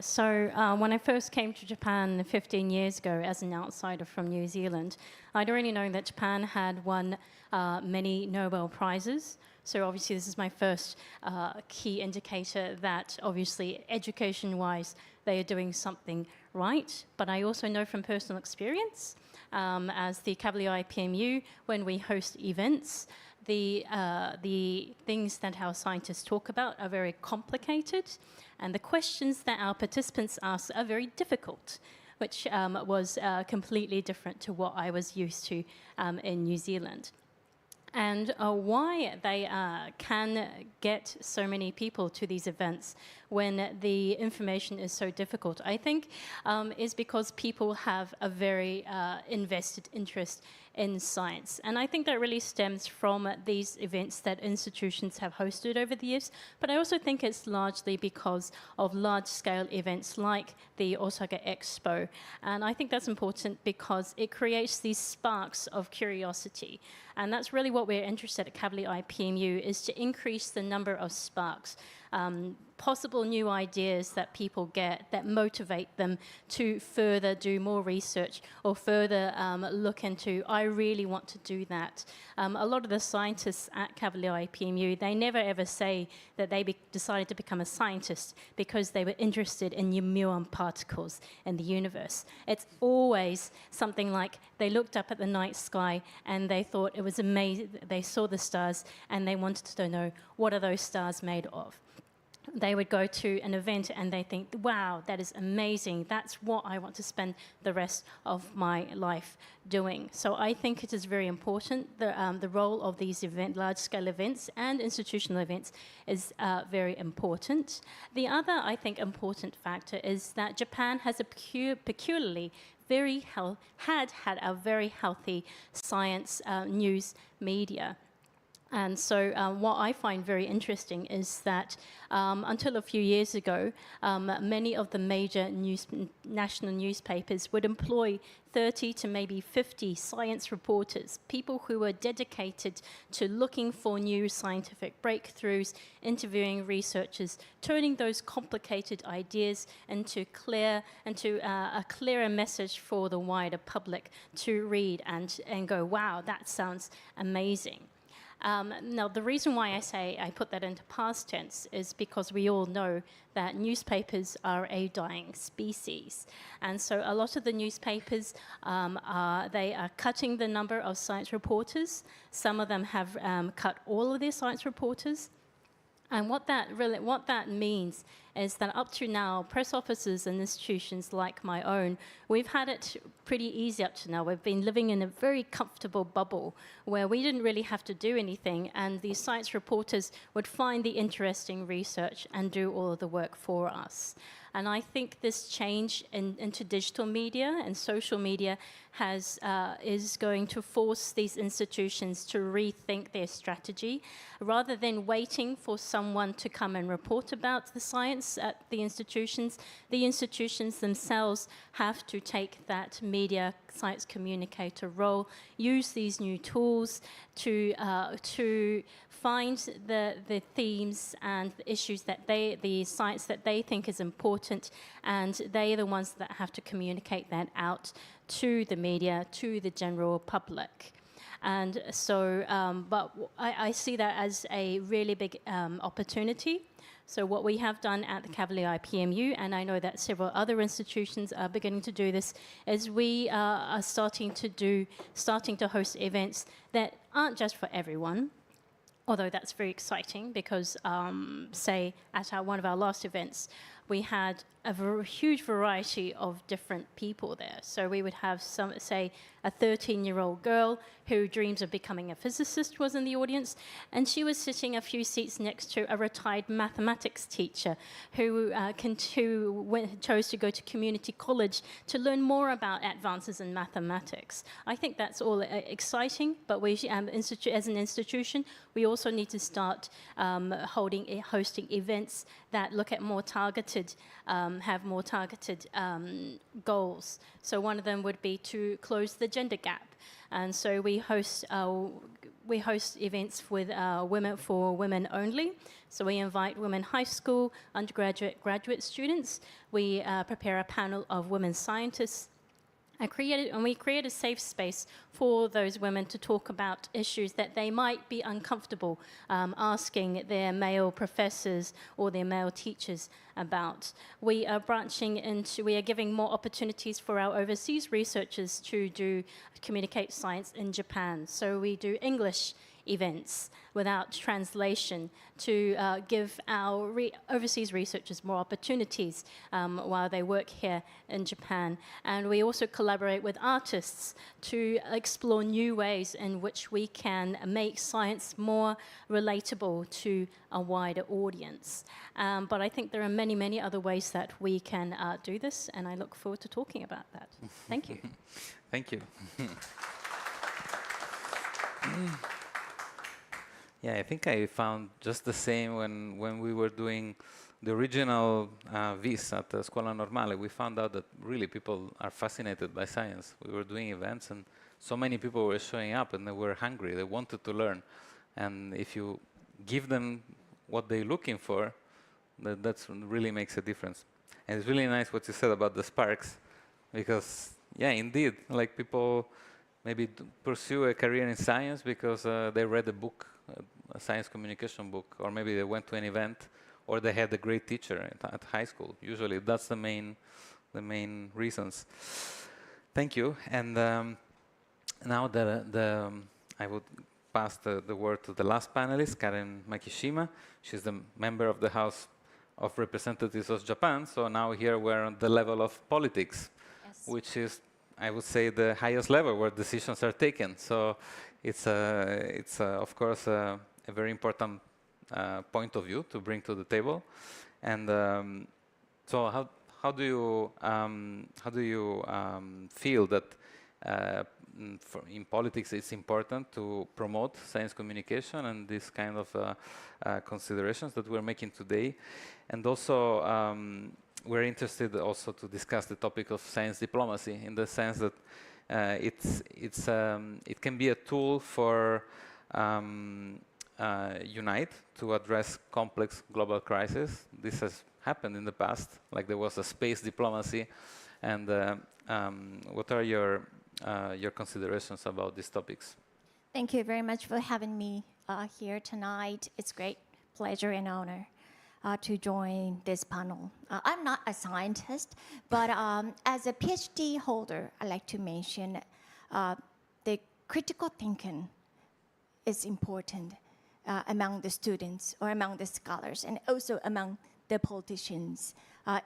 So when I first came to Japan 15 years ago as an outsider from New Zealand, I'd already known that Japan had won many Nobel Prizes. So obviously this is my first key indicator that obviously education-wise they are doing something right. But I also know from personal experience as the Kavli IPMU, when we host events, the things that our scientists talk about are very complicated, and the questions that our participants ask are very difficult, which was completely different to what I was used to in New Zealand. And why they can get so many people to these events when the information is so difficult, I think, is because people have a very invested interest in science. And I think that really stems from these events that institutions have hosted over the years. But I also think it's largely because of large-scale events like the Osaka Expo. And I think that's important because it creates these sparks of curiosity. And that's really what we're interested at Kavli IPMU, is to increase the number of sparks. possible new ideas that people get that motivate them to further do more research or further look into, I really want to do that. A lot of the scientists at Galileo IPMU, they never ever say that they decided to become a scientist because they were interested in muon particles in the universe. It's always something like they looked up at the night sky and they thought it was amazing. They saw the stars and they wanted to know, what are those stars made of? They would go to an event and they think, wow, that is amazing. That's what I want to spend the rest of my life doing. So I think it is very important. The role of these large-scale events and institutional events is very important. The other, I think, important factor is that Japan has a peculiarly had a very healthy science news media. And so what I find very interesting is that until a few years ago, many of the major national newspapers would employ 30 to maybe 50 science reporters, people who were dedicated to looking for new scientific breakthroughs, interviewing researchers, turning those complicated ideas into a clearer message for the wider public to read and go, wow, that sounds amazing. Now, the reason why I put that into past tense is because we all know that newspapers are a dying species. And so a lot of the newspapers, they are cutting the number of science reporters. Some of them have cut all of their science reporters. And what that means is that up to now, press offices and institutions like my own, we've had it pretty easy up to now. We've been living in a very comfortable bubble where we didn't really have to do anything, and these science reporters would find the interesting research and do all of the work for us. And I think this change into digital media and social media is going to force these institutions to rethink their strategy. Rather than waiting for someone to come and report about the science at the institutions themselves have to take that media science communicator role, use these new tools to find the themes and the issues the science that they think is important, and they are the ones that have to communicate that out to the media, to the general public. And so, but I see that as a really big opportunity. So what we have done at the Galileo IPMU, and I know that several other institutions are beginning to do this, is we are starting to host events that aren't just for everyone, although that's very exciting because, say, at one of our last events, we had a huge variety of different people there. So we would have say, a 13-year-old girl who dreams of becoming a physicist was in the audience, and she was sitting a few seats next to a retired mathematics teacher who chose to go to community college to learn more about advances in mathematics. I think that's all exciting, but we, as an institution, we also need to start hosting events that look at more targeted, have more targeted goals. So one of them would be to close the gender gap. And so we host events with women only. So we invite women high school, undergraduate, graduate students. We prepare a panel of women scientists. We create a safe space for those women to talk about issues that they might be uncomfortable asking their male professors or their male teachers about. We are giving more opportunities for our overseas researchers to communicate science in Japan. So we do English events without translation to give our overseas researchers more opportunities while they work here in Japan. And we also collaborate with artists to explore new ways in which we can make science more relatable to a wider audience. But I think there are many, many other ways that we can do this, and I look forward to talking about that. Thank you. Thank you. Yeah, I think I found just the same when we were doing the original VIS at the Scuola Normale. We found out that really people are fascinated by science. We were doing events and so many people were showing up and they were hungry, they wanted to learn. And if you give them what they're looking for, That's really makes a difference. And it's really nice what you said about the sparks, because yeah, indeed, like people maybe pursue a career in science because they read a book, a science communication book, or maybe they went to an event, or they had a great teacher at high school. Usually, that's the main reasons. Thank you. And now I would pass the word to the last panelist, Karen Makishima. She's the member of the House of Representatives of Japan. So now here we're on the level of politics, Yes. which is, I would say, the highest level where decisions are taken. So it's of course a very important point of view to bring to the table. And so how do you feel that in politics it's important to promote science communication and this kind of considerations that we're making today? And also we're interested also to discuss the topic of science diplomacy, in the sense that it can be a tool for unite to address complex global crises. This has happened in the past, like there was a space diplomacy. And what are your considerations about these topics? Thank you very much for having me here tonight. It's a great pleasure and honor to join this panel. I'm not a scientist, but as a PhD holder, I like to mention the critical thinking is important among the students or among the scholars, and also among the politicians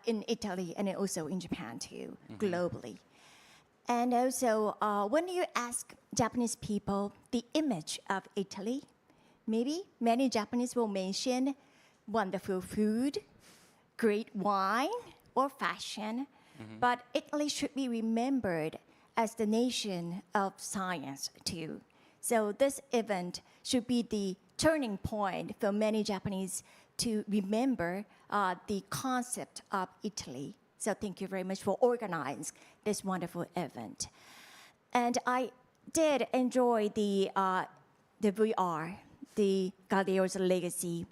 in Italy and also in Japan too, globally. And also, when you ask Japanese people the image of Italy, maybe many Japanese will mention wonderful food, great wine, or fashion. But Italy should be remembered as the nation of science too. So this event should be the turning point for many Japanese to remember the concept of Italy. So thank you very much for organizing this wonderful event. And I did enjoy the VR, the Galileo's legacy.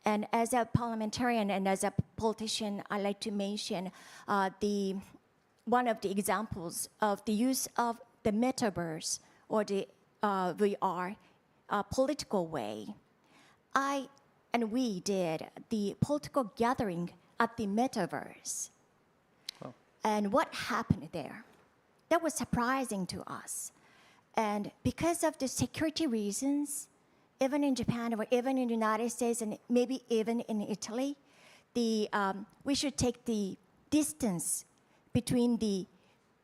And as a parliamentarian and as a politician, I like to mention one of the examples of the use of the metaverse or the VR political way. We did the political gathering at the metaverse. Wow. And what happened there? That was surprising to us. And because of the security reasons, even in Japan or even in the United States and maybe even in Italy, we should take the distance between the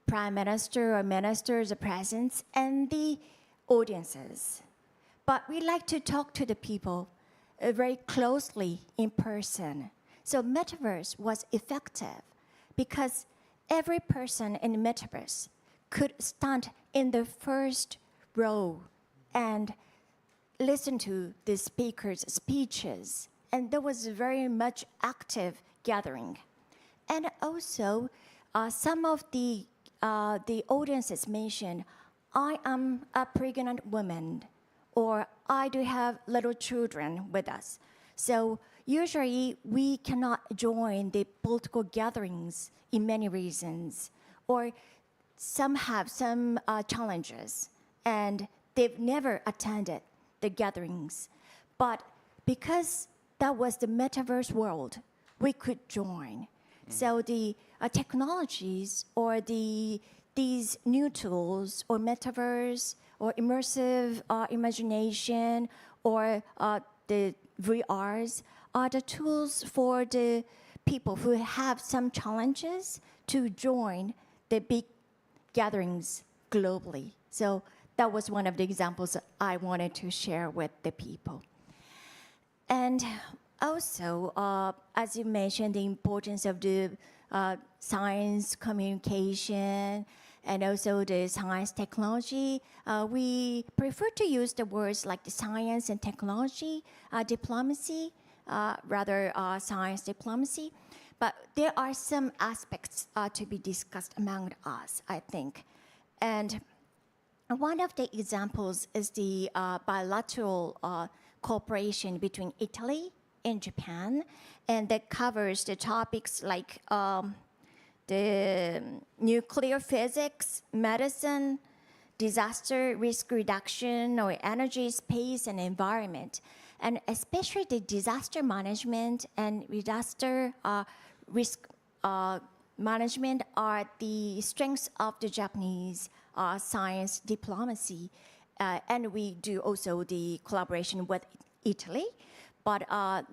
prime minister or minister's presence and the audiences. But we like to talk to the people very closely in person. So metaverse was effective because every person in the metaverse could stand in the first row and listen to the speaker's speeches. And there was very much active gathering. And also, some of the audiences mentioned, I am a pregnant woman, or I do have little children with us. So usually we cannot join the political gatherings in many reasons, or some have some challenges, and they've never attended the gatherings. But because that was the metaverse world, we could join. So the technologies or these new tools or metaverse or immersive imagination or the VRs are the tools for the people who have some challenges to join the big gatherings globally. So that was one of the examples I wanted to share with the people. And also, as you mentioned, the importance of the science communication and also the science technology, we prefer to use the words like the science and technology diplomacy, rather science diplomacy. But there are some aspects to be discussed among us, I think. And one of the examples is the bilateral cooperation between Italy in Japan, and that covers the topics like the nuclear physics, medicine, disaster risk reduction, or energy, space, and environment. And especially the disaster management and disaster risk management are the strengths of the Japanese science diplomacy. And we do also the collaboration with Italy. But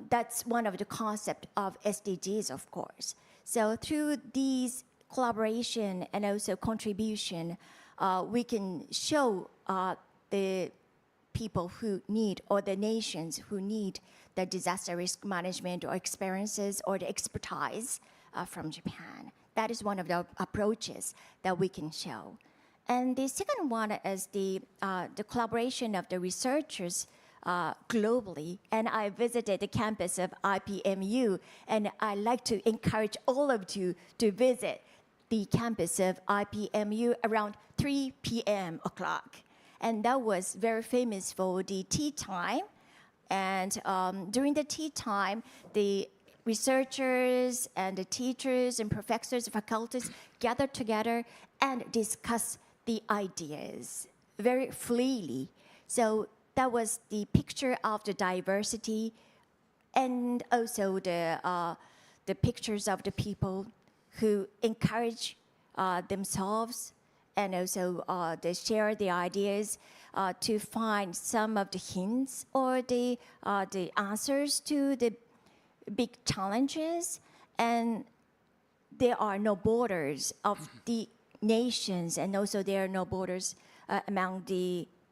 that's one of the concepts of SDGs, of course. So through these collaboration and also contribution, we can show the people who need, or the nations who need, the disaster risk management or experiences or the expertise from Japan. That is one of the approaches that we can show. And the second one is the collaboration of the researchers globally. And I visited the campus of IPMU, and I'd like to encourage all of you to visit the campus of IPMU around 3 p.m. o'clock. And that was very famous for the tea time. And during the tea time, the researchers and the teachers and professors, faculties gather together and discuss the ideas very freely. So that was the picture of the diversity, and also the pictures of the people who encourage themselves, and also they share the ideas to find some of the hints or the answers to the big challenges. And there are no borders of the nations, and also there are no borders among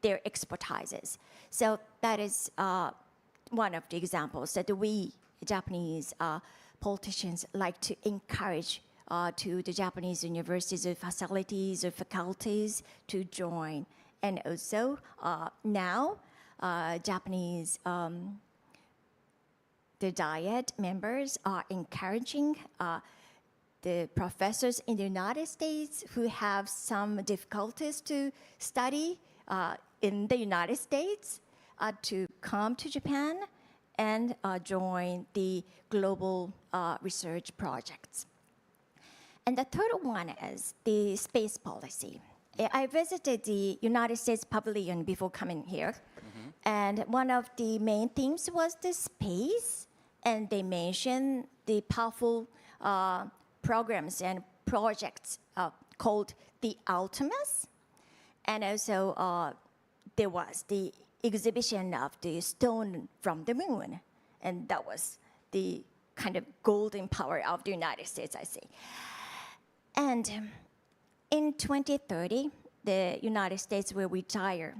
their expertises. So that is one of the examples that we Japanese politicians like to encourage to the Japanese universities or facilities or faculties to join. And also now Japanese the Diet members are encouraging the professors in the United States who have some difficulties to study in the United States to come to Japan and join the global research projects. And the third one is the space policy. I visited the United States Pavilion before coming here. And one of the main themes was the space. And they mentioned the powerful programs and projects called the Ultimus. And also there was the exhibition of the stone from the moon. And that was the kind of golden power of the United States, I say. And in 2030, the United States will retire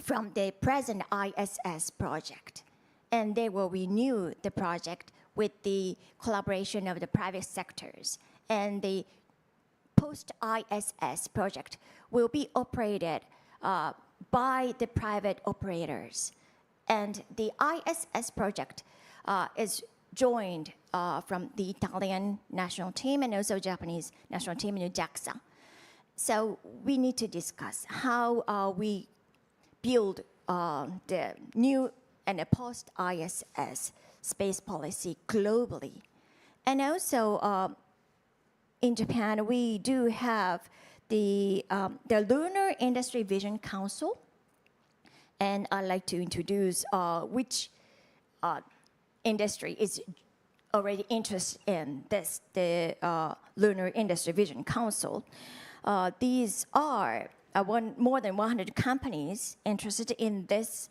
from the present ISS project. And they will renew the project with the collaboration of the private sectors. And the post-ISS project will be operated by the private operators. And the ISS project is joined from the Italian national team and also Japanese national team in JAXA. So we need to discuss how we build the new and a post-ISS space policy globally. And also in Japan, we do have the Lunar Industry Vision Council. And I'd like to introduce which industry is already interested in this, the Lunar Industry Vision Council. These are more than 100 companies interested in this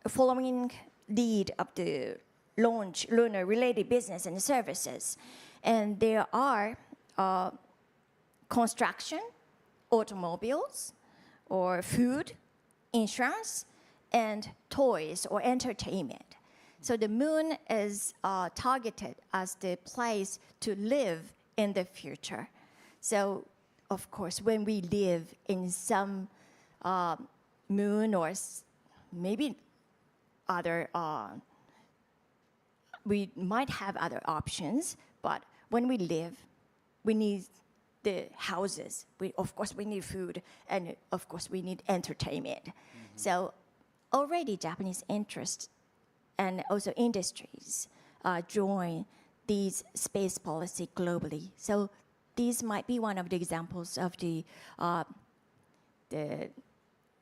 following lead of the launch lunar-related business and services. And there are construction, automobiles, or food, insurance, and toys or entertainment. So the moon is targeted as the place to live in the future. So, of course, when we live in some moon or maybe other, we might have other options, but when we live, we need the houses. Of course, we need food, and of course, we need entertainment. So already Japanese interest and also industries join these space policy globally. So these might be one of the examples of the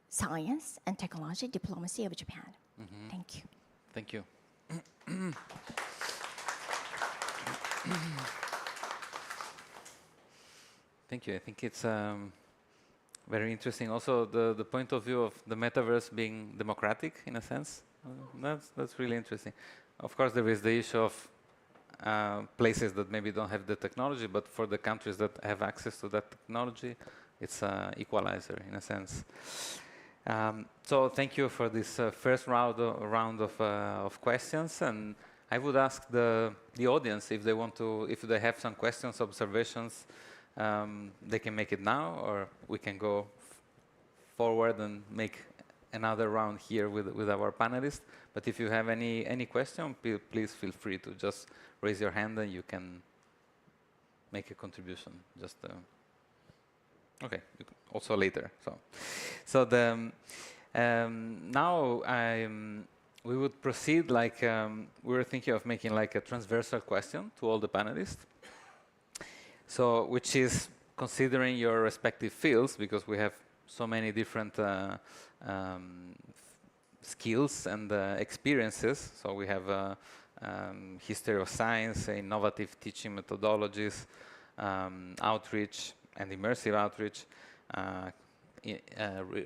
science and technology diplomacy of Japan. Thank you. Thank you. Thank you. I think it's very interesting. Also, the point of view of the metaverse being democratic, in a sense. That's really interesting. Of course, there is the issue of places that maybe don't have the technology, but for the countries that have access to that technology, it's an equalizer, in a sense. So thank you for this first round of questions, and I would ask the audience if they want to, if they have some questions, observations, they can make it now, or we can go forward and make another round here with our panelists. But if you have any question, please feel free to just raise your hand and you can make a contribution. Just okay, also later. So now we would proceed like we were thinking of making like a transversal question to all the panelists. So which is considering your respective fields, because we have so many different skills and experiences. So we have history of science, innovative teaching methodologies, outreach and immersive outreach,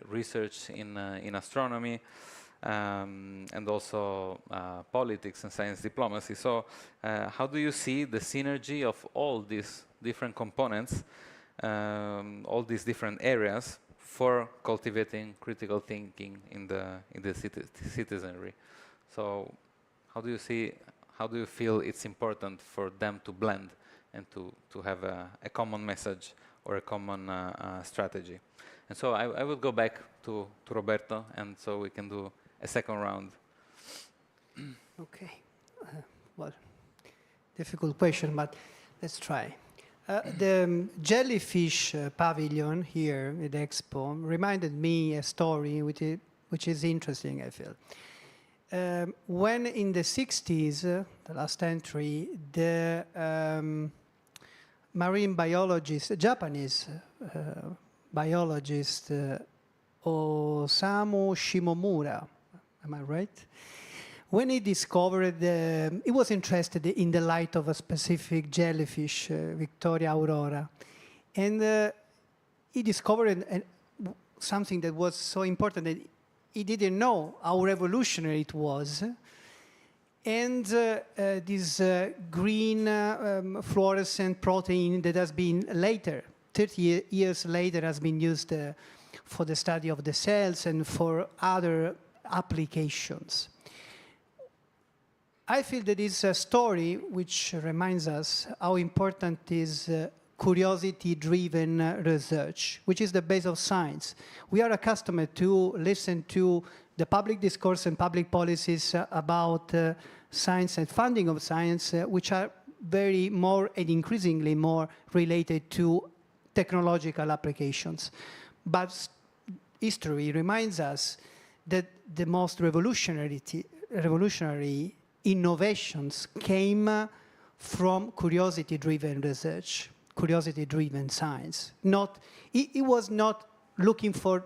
research in astronomy, and also politics and science diplomacy. So how do you see the synergy of all these different components, all these different areas for cultivating critical thinking in the citizenry? So how do you feel it's important for them to blend and to have a common message or a common strategy? And so I will go back to Roberto, and so we can do a second round. Okay. Well, difficult question, but let's try. The jellyfish pavilion here at Expo reminded me a story which is interesting, I feel. When in the 60s, the last century, the marine biologist, Japanese biologist Osamu Shimomura, am I right? When he discovered, he was interested in the light of a specific jellyfish, Victoria aurora. And he discovered something that was so important that he didn't know how revolutionary it was. And this green fluorescent protein that has been later, 30 years later, has been used for the study of the cells and for other applications. I feel that it's a story which reminds us how important is curiosity-driven research, which is the base of science. We are accustomed to listen to the public discourse and public policies about science and funding of science, which are very more and increasingly more related to technological applications. But history reminds us that the most revolutionary innovations came from curiosity-driven research, curiosity-driven science. It was not looking for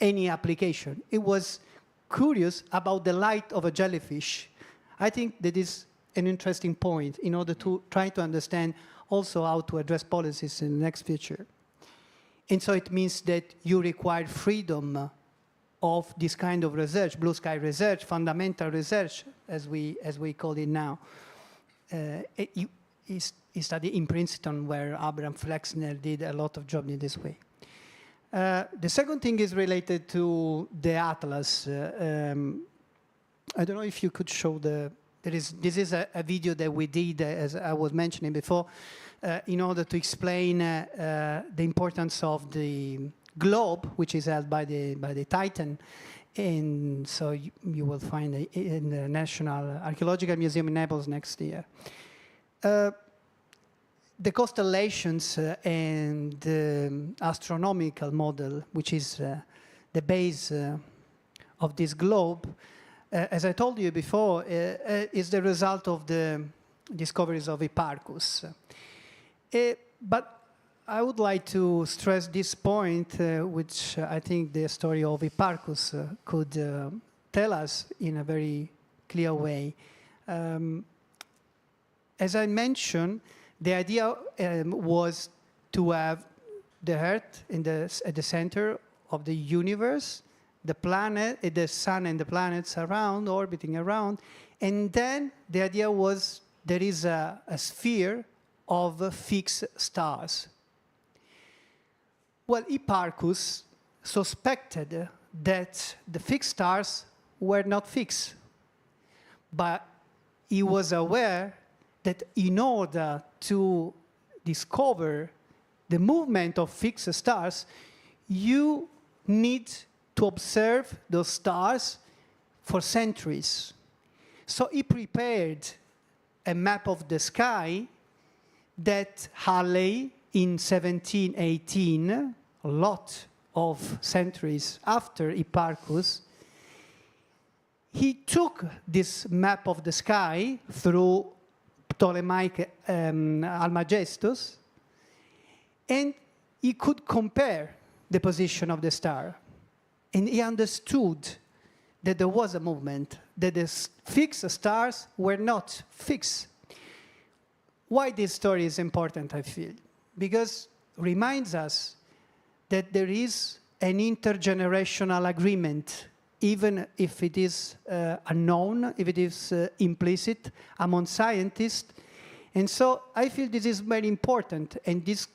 any application. It was curious about the light of a jellyfish. I think that is an interesting point in order to try to understand also how to address policies in the next future. And so it means that you require freedom of this kind of research, blue sky research, fundamental research, as we call it now. He studied in Princeton, where Abraham Flexner did a lot of job in this way. The second thing is related to the atlas. I don't know if you could show this is a video that we did, as I was mentioning before, in order to explain the importance of the globe, which is held by the Titan. And so you will find it in the National Archaeological Museum in Naples next year. The constellations and the astronomical model, which is the base of this globe, as I told you before, is the result of the discoveries of Hipparchus. But I would like to stress this point, which I think the story of Hipparchus could tell us in a very clear way. As I mentioned, the idea was to have the Earth at the center of the universe, the planet, the sun and the planets around, orbiting around, and then the idea was there is a sphere of fixed stars. Well, Hipparchus suspected that the fixed stars were not fixed, but he was aware that in order to discover the movement of fixed stars, you need to observe those stars for centuries. So he prepared a map of the sky that Halley in 1718, a lot of centuries after Hipparchus, he took this map of the sky through Ptolemaic Almagestus, and he could compare the position of the star. And he understood that there was a movement, that the fixed stars were not fixed. Why this story is important, I feel? Because it reminds us that there is an intergenerational agreement, even if it is unknown, if it is implicit among scientists. And so I feel this is very important, and this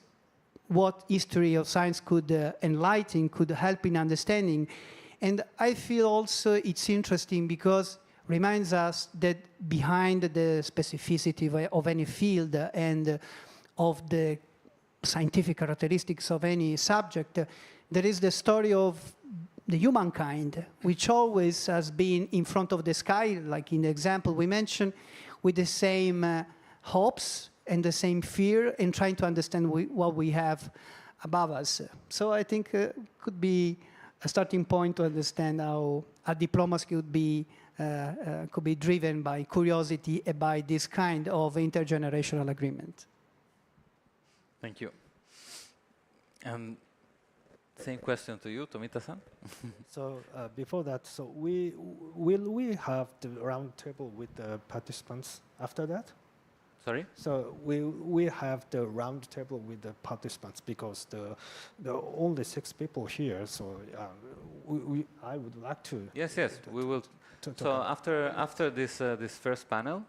what history of science could enlighten, could help in understanding. And I feel also it's interesting because it reminds us that behind the specificity of any field and of the scientific characteristics of any subject, there is the story of the humankind, which always has been in front of the sky, like in the example we mentioned, with the same hopes and the same fear, and trying to understand what we have above us. So I think could be a starting point to understand how a diplomacy could be driven by curiosity and by this kind of intergenerational agreement. Thank you. Same question to you, Tomita-san. So before that, so will we have the round table with the participants after that? Sorry? So we have the round table with the participants because the only 6 people here. So I would like to. Yes, we will. So after this first panel,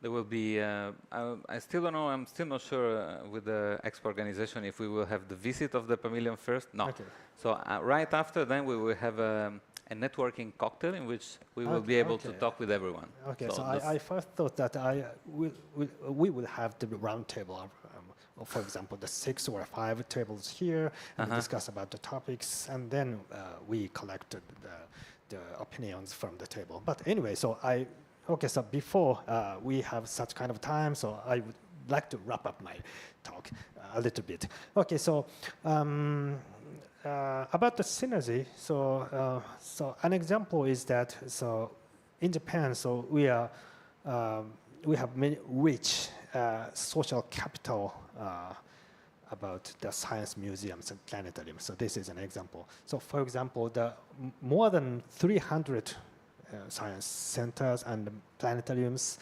there will be. I still don't know. I'm still not sure with the expo organization if we will have the visit of the pavilion first. No. Okay. So right after, then we will have a networking cocktail in which we will be able to talk with everyone. Okay, so I first thought that we will have the round table, for example, the 6 or 5 tables here, and discuss about the topics, and then we collected the opinions from the table. But anyway, so so before we have such kind of time, so I would like to wrap up my talk a little bit. Okay, so about the synergy, so an example is that in Japan, we have many rich social capital about the science museums and planetariums. So this is an example. So for example, the more than 300 science centers and planetariums,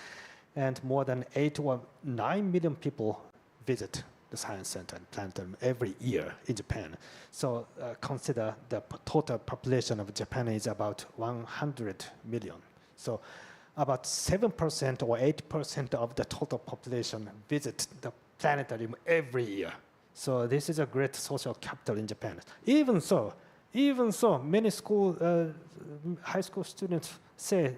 and more than 8 or 9 million people visit the science center and planetarium every year in Japan. So consider the total population of Japan is about 100 million. So about 7% or 8% of the total population visit the planetarium every year. So this is a great social capital in Japan. Even so, many high school students say,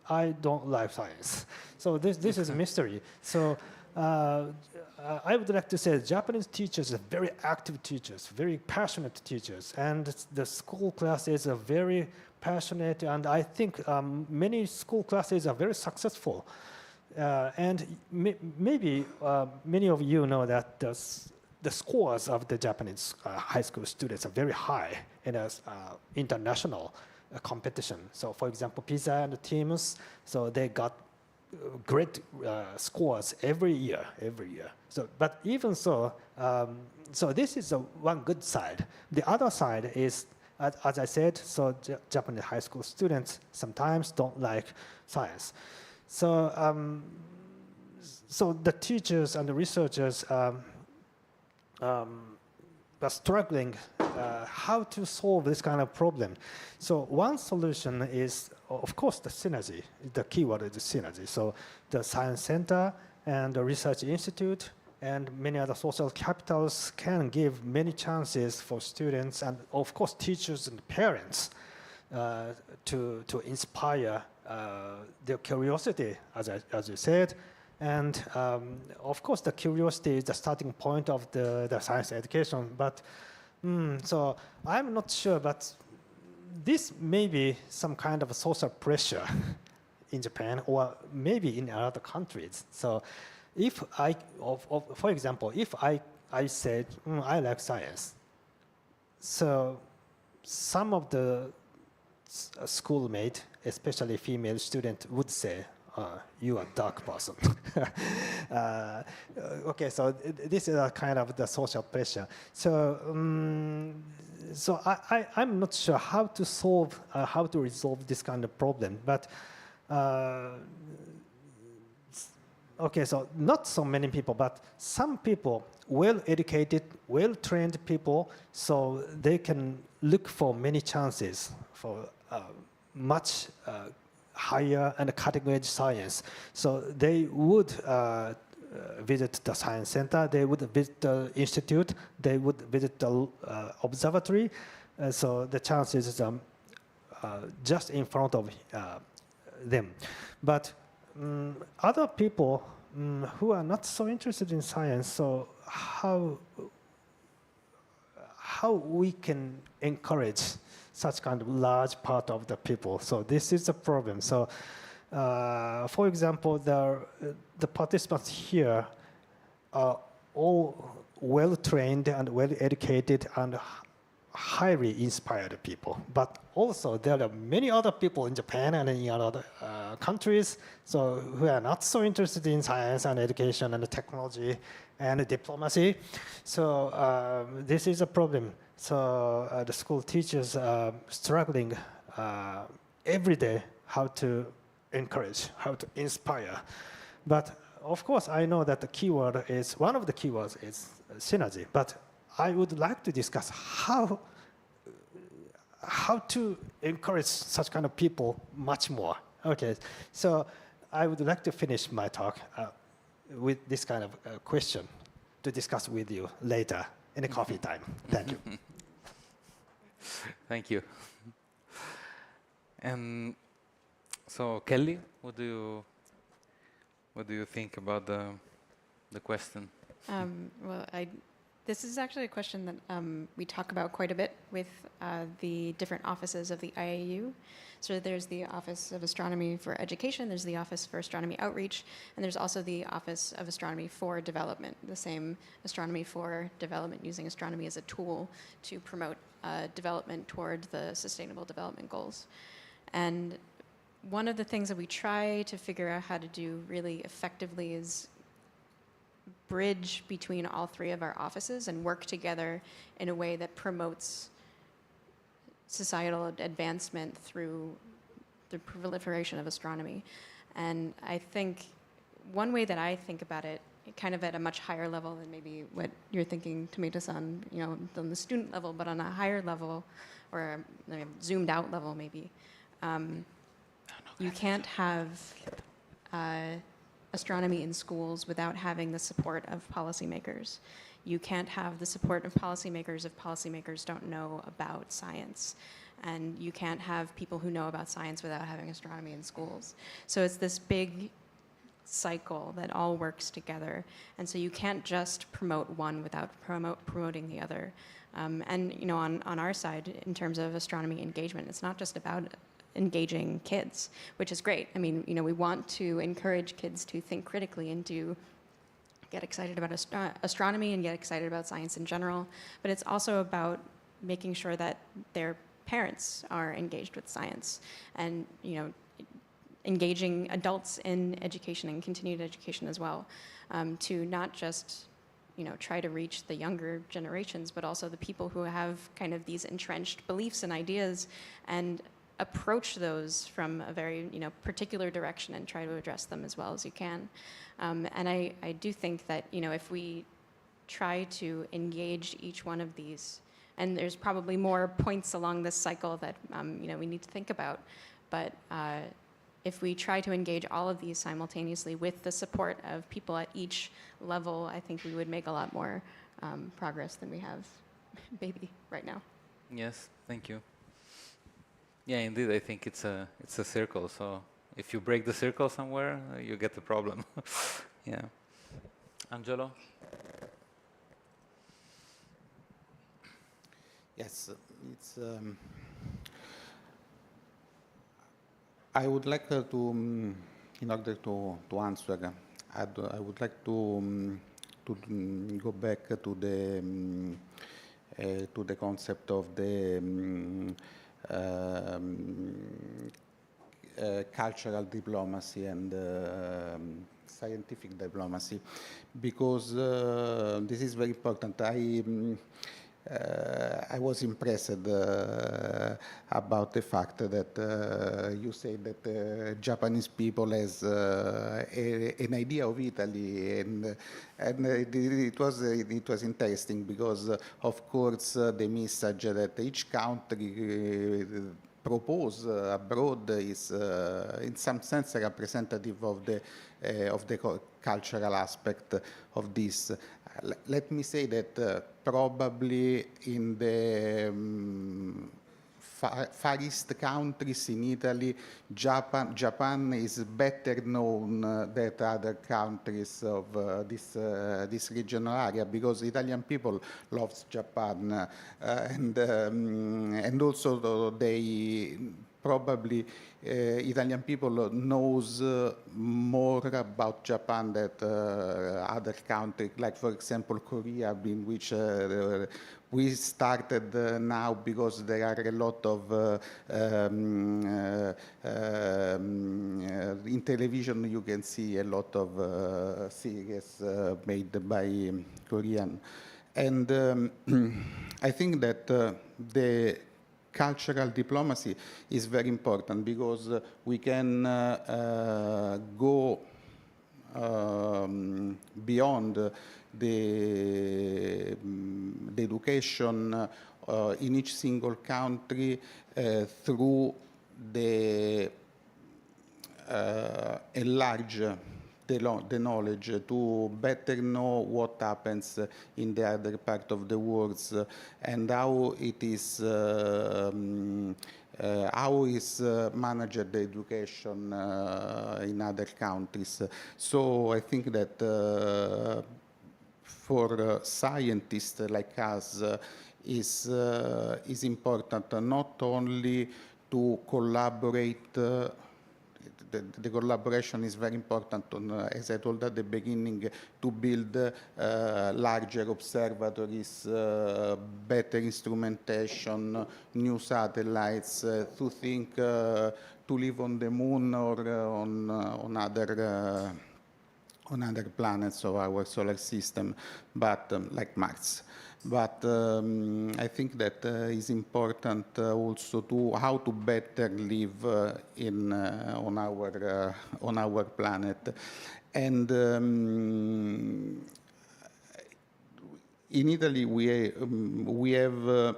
I don't like science. So this is a mystery. So I would like to say Japanese teachers are very active teachers, very passionate teachers, and the school classes are very passionate, and I think many school classes are very successful. And maybe many of you know that the scores of the Japanese high school students are very high in international competition. So for example, PISA and teams, so they got great scores every year. So, but even so, so this is one good side. The other side is, as I said, so Japanese high school students sometimes don't like science. So, so the teachers and the researchers are struggling how to solve this kind of problem. So one solution is, of course, the synergy. The keyword is synergy. So the Science Center and the Research Institute and many other social capitals can give many chances for students and, of course, teachers and parents to inspire their curiosity, as you said. And of course, the curiosity is the starting point of the science education. But so I'm not sure, but this may be some kind of a social pressure in Japan or maybe in other countries. So if for example, if I said, I like science, so some of the schoolmates, especially female students, would say, you are a dark person. Okay, so this is a kind of the social pressure. So, so I'm not sure how to solve, how to resolve this kind of problem. But okay, so not so many people, but some people, well-educated, well-trained people, so they can look for many chances for much higher and cutting-edge science. So they would visit the science center, they would visit the institute, they would visit the observatory. So the chances is just in front of them. But other people who are not so interested in science, so how we can encourage such kind of large part of the people. So this is a problem. So for example, the participants here are all well-trained and well-educated and highly inspired people. But also there are many other people in Japan and in other countries so who are not so interested in science and education and technology and diplomacy. So this is a problem. So the school teachers are struggling every day how to encourage, how to inspire. But of course, I know that the keyword is, one of the keywords is synergy. But I would like to discuss how to encourage such kind of people much more. Okay, so I would like to finish my talk with this kind of question to discuss with you later in a coffee time. Thank you. Thank you. And so, Kelly, what do you think about the question? Well, this is actually a question that we talk about quite a bit with the different offices of the IAU. So there's the Office of Astronomy for Education, there's the Office for Astronomy Outreach, and there's also the Office of Astronomy for Development, the same Astronomy for Development, using astronomy as a tool to promote development toward the Sustainable Development Goals. And one of the things that we try to figure out how to do really effectively is bridge between all three of our offices and work together in a way that promotes societal advancement through the proliferation of astronomy. And I think one way that I think about it, kind of at a much higher level than maybe what you're thinking, Tomita-san, you know, on the student level, but on a higher level, or a zoomed out level maybe, you can't have astronomy in schools without having the support of policymakers. You can't have the support of policymakers if policymakers don't know about science. And you can't have people who know about science without having astronomy in schools. So it's this big cycle that all works together. And so you can't just promote one without promoting the other. And you know, on our side, in terms of astronomy engagement, it's not just about engaging kids, which is great. I mean, you know, we want to encourage kids to think critically and to get excited about astronomy and get excited about science in general, but it's also about making sure that they're parents are engaged with science, and engaging adults in education and continued education as well, to not just try to reach the younger generations, but also the people who have kind of these entrenched beliefs and ideas, and approach those from a very particular direction and try to address them as well as you can. And I do think that if we try to engage each one of these, and there's probably more points along this cycle that we need to think about, but if we try to engage all of these simultaneously with the support of people at each level, I think we would make a lot more progress than we have maybe right now. Yes, thank you. Yeah, indeed, I think it's a circle. So if you break the circle somewhere, you get the problem. Yeah. Angelo? Yes, it's. I would like to, in order to answer, I would like to go back to the concept of the cultural diplomacy and scientific diplomacy, because this is very important. I was impressed about the fact that you say that Japanese people has an idea of Italy, and it was interesting because, of course, the message that each country propose abroad is, in some sense, representative of the cultural aspect of this. Let me say that probably in the Far East countries in Italy, Japan is better known than other countries of this regional area, because Italian people love Japan, and also they probably Italian people knows more about Japan than other countries, like, for example, Korea, in which we started now because there are a lot of in television you can see a lot of series made by Korean, and I think that the cultural diplomacy is very important, because we can go beyond the education in each single country through the enlarge the knowledge to better know what happens in the other part of the world, and how it is managed the education in other countries. So I think that for scientists like us is important not only to collaborate. The collaboration is very important, as I told at the beginning, to build larger observatories, better instrumentation, new satellites, to think to live on the moon or on other planets of our solar system, but like Mars. But I think that is important also to how to better live on our planet. And in Italy, we have,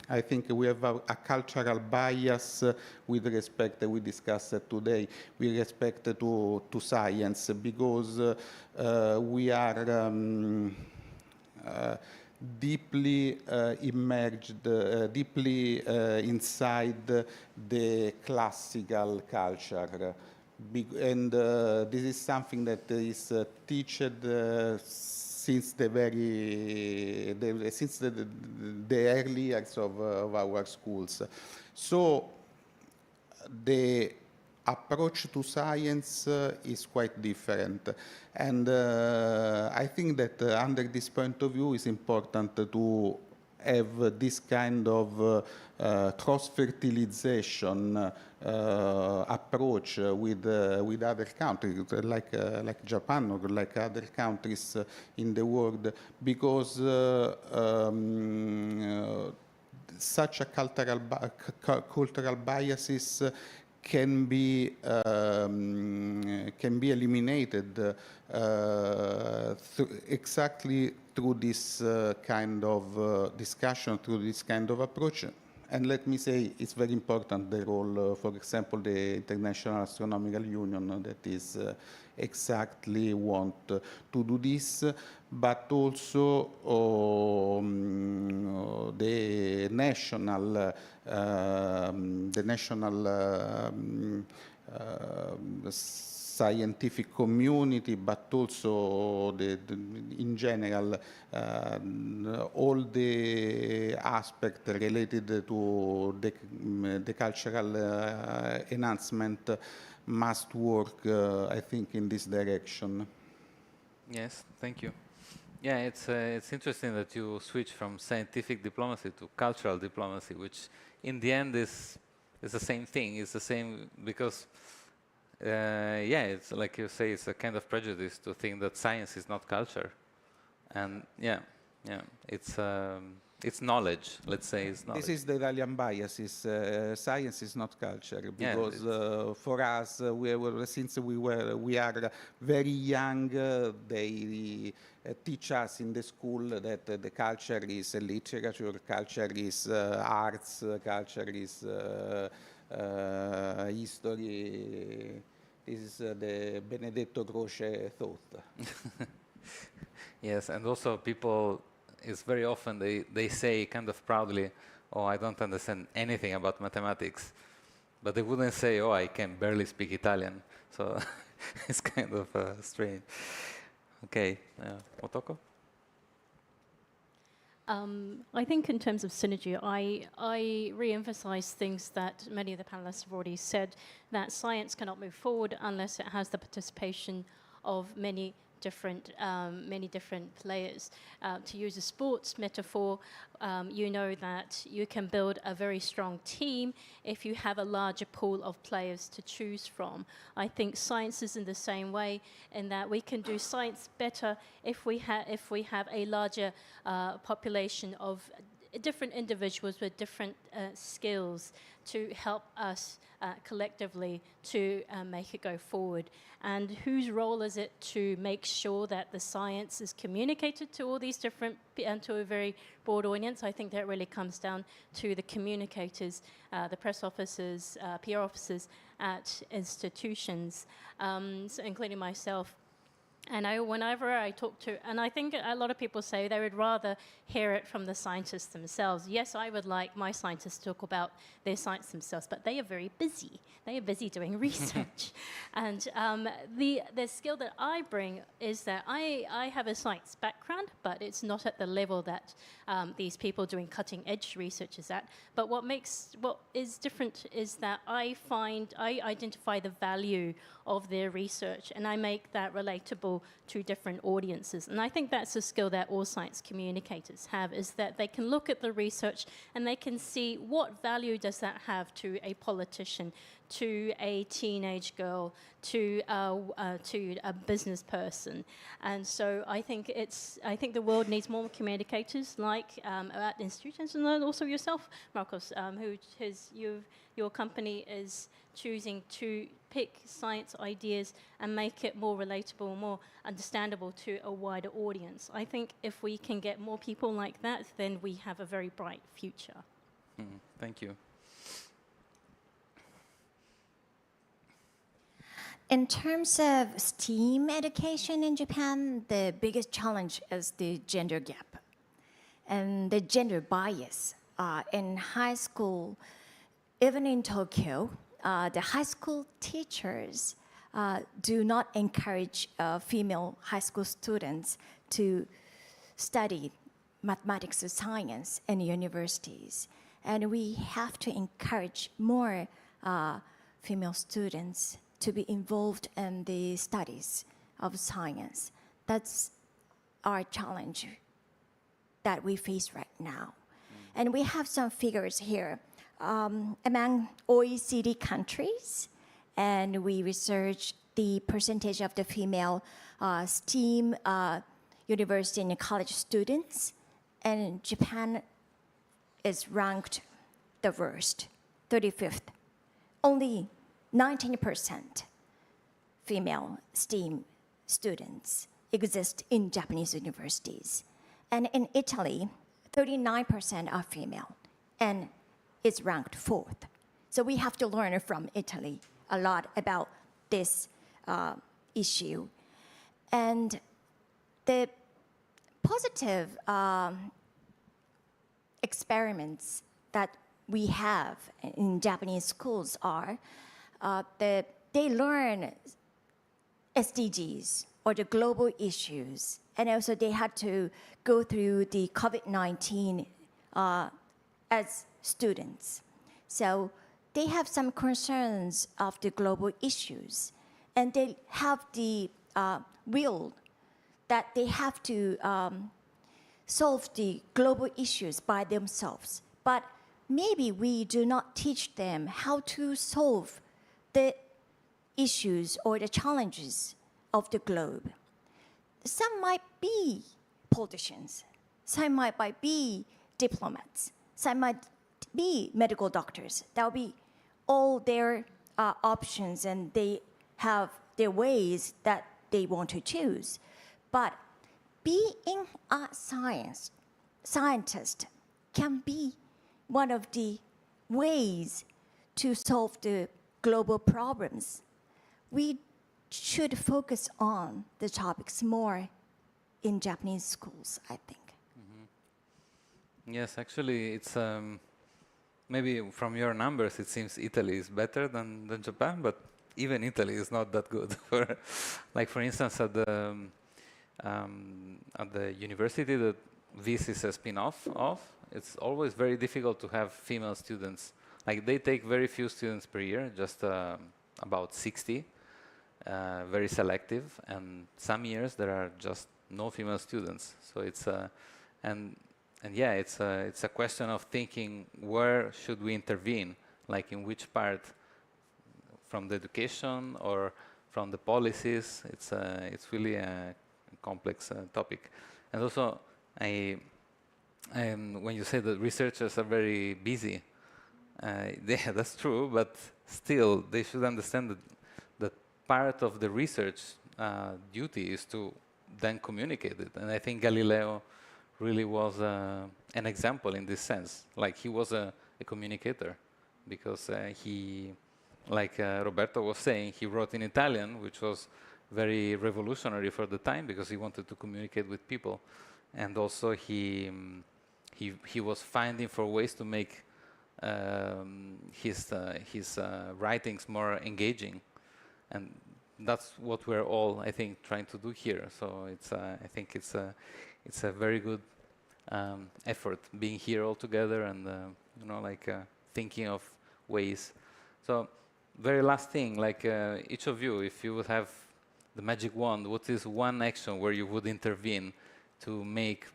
I think we have a cultural bias with respect, we discussed today, with respect to science, because we are deeply immersed, deeply inside the classical culture. And this is something that is taught since the early years of our schools. So the approach to science is quite different. And I think that under this point of view, it's important to have this kind of cross-fertilization approach with other countries, like Japan or like other countries in the world, because such a cultural biases can be eliminated exactly through this kind of discussion, through this kind of approach. And let me say, it's very important the role, for example, the International Astronomical Union that is exactly want to do this, but also the national scientific community, but also in general, all the aspects related to the cultural enhancement must work, I think, in this direction. Yes, thank you. Yeah, it's interesting that you switch from scientific diplomacy to cultural diplomacy, which in the end is the same thing. It's the same because, yeah, it's like you say, it's a kind of prejudice to think that science is not culture, and yeah, it's knowledge. Let's say it's knowledge. This is the Italian bias. Science is not culture, because for us, since we are very young, they teach us in the school that the culture is literature, culture is arts, culture is history. This is the Benedetto Croce thought. Yes, and also people, it's very often they say kind of proudly, oh, I don't understand anything about mathematics, but they wouldn't say, oh, I can barely speak Italian. So it's kind of strange. Okay, Otoko? I think in terms of synergy, I re-emphasize things that many of the panelists have already said, that science cannot move forward unless it has the participation of many different players. To use a sports metaphor, you know that you can build a very strong team if you have a larger pool of players to choose from. I think science is in the same way, in that we can do science better if we have a larger population of different individuals with different skills to help us collectively to make it go forward. And whose role is it to make sure that the science is communicated to all these different and to a very broad audience? I think that really comes down to the communicators, the press officers, PR officers at institutions, so including myself. And whenever I talk to, and I think a lot of people say they would rather hear it from the scientists themselves. Yes, I would like my scientists to talk about their science themselves, but they are very busy. They are busy doing research. And the skill that I bring is that I have a science background, but it's not at the level that these people doing cutting-edge research is at. But what is different is that I identify the value of their research, and I make that relatable to different audiences. And I think that's a skill that all science communicators have, is that they can look at the research and they can see what value does that have to a politician, to a teenage girl, to a business person. And so I think the world needs more communicators like at institutions, and then also yourself, Marcos, your company is choosing to pick science ideas and make it more relatable, more understandable to a wider audience. I think if we can get more people like that, then we have a very bright future. Thank you. In terms of STEAM education in Japan, the biggest challenge is the gender gap and the gender bias. In high school, even in Tokyo, the high school teachers do not encourage female high school students to study mathematics or science in universities. And we have to encourage more female students to be involved in the studies of science. That's our challenge that we face right now. And we have some figures here. Among OECD countries, and we researched the percentage of the female STEAM university and college students, and Japan is ranked the worst, 35th. Only 19% female STEAM students exist in Japanese universities. And in Italy, 39% are female, and it's ranked 4th. So we have to learn from Italy a lot about this issue. And the positive experiments that we have in Japanese schools are that they learn SDGs or the global issues, and also they had to go through the COVID-19 as students. So they have some concerns of the global issues, and they have the will that they have to solve the global issues by themselves. But maybe we do not teach them how to solve the issues or the challenges of the globe. Some might be politicians, some might be diplomats, some might be medical doctors. That will be all their options, and they have their ways that they want to choose. But being a scientist can be one of the ways to solve the global problems. We should focus on the topics more in Japanese schools, I think. Yes, actually, it's maybe from your numbers, it seems Italy is better than Japan, but even Italy is not that good. Like for instance, at the university that this is a spin-off of, it's always very difficult to have female students. Like they take very few students per year, just about 60, very selective, and some years there are just no female students. So it's and yeah, it's a question of thinking where should we intervene, like in which part, from the education or from the policies. It's really a complex topic. And also, when you say that researchers are very busy, yeah, that's true, but still they should understand that part of the research duty is to then communicate it. And I think Galileo really was an example in this sense. Like he was a communicator, because he, like Roberto was saying, he wrote in Italian, which was very revolutionary for the time because he wanted to communicate with people. And also he was finding for ways to make his writings more engaging. And that's what we're all, I think, trying to do here. So it's I think it's a very good effort being here all together and you know, like thinking of ways. So very last thing, like each of you, if you would have the magic wand, what is one action where you would intervene to make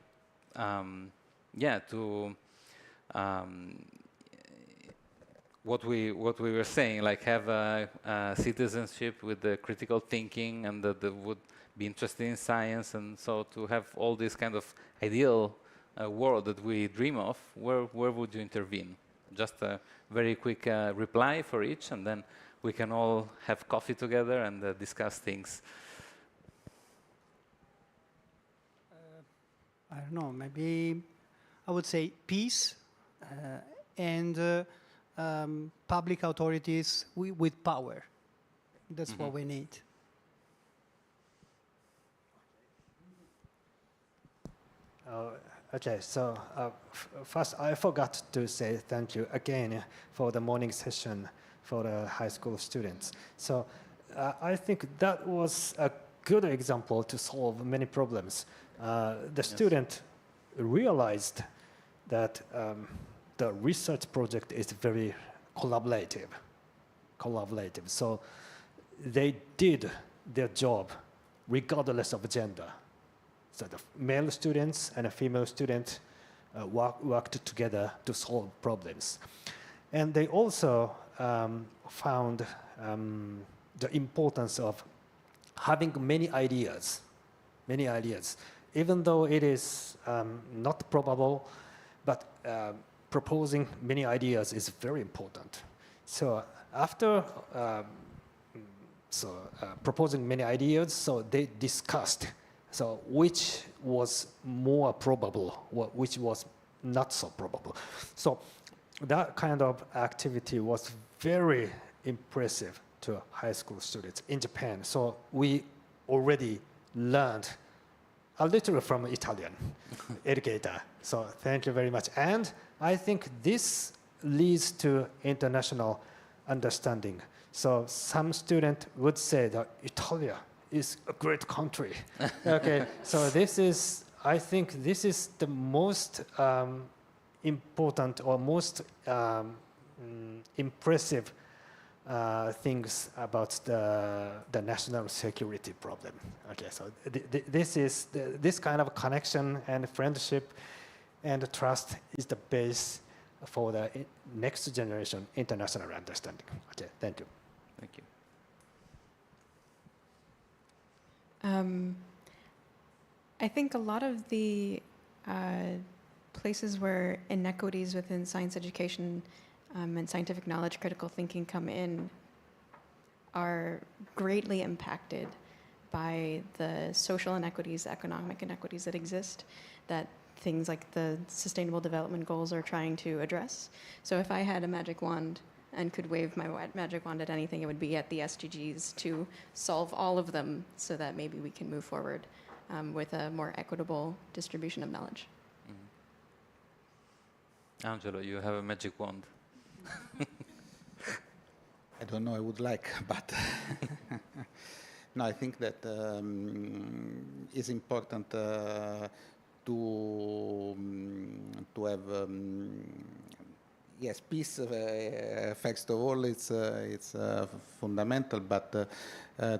what we were saying, like have a citizenship with the critical thinking, and that would be interested in science, and so to have all this kind of ideal world that we dream of, where would you intervene? Just a very quick reply for each, and then we can all have coffee together and discuss things. I don't know, maybe I would say peace and public authorities with power. That's what we need. Okay, so first I forgot to say thank you again for the morning session for the high school students. So I think that was a good example to solve many problems. The student realized that the research project is very collaborative. So they did their job regardless of gender. So the male students and the female students worked together to solve problems. And they also found the importance of having many ideas, even though it is not probable, but proposing many ideas is very important. So after proposing many ideas, so they discussed which was more probable, which was not so probable. So that kind of activity was very impressive to high school students in Japan. So we already learned a little from Italian educator. So thank you very much. And I think this leads to international understanding. So some student would say that Italy is a great country. Okay, so I think this is the most important or most impressive things about the national security problem. Okay, so this kind of connection and friendship and trust is the base for the next generation international understanding. Okay, thank you. Thank you. I think a lot of the places where inequities within science education and scientific knowledge, critical thinking come in are greatly impacted by the social inequities, economic inequities that exist, that things like the Sustainable Development Goals are trying to address. So if I had a magic wand and could wave my magic wand at anything, it would be at the SDGs to solve all of them so that maybe we can move forward with a more equitable distribution of knowledge. Angelo, you have a magic wand. I don't know, I would like, but no, I think that it's important to have yes, peace. First of all, it's fundamental, but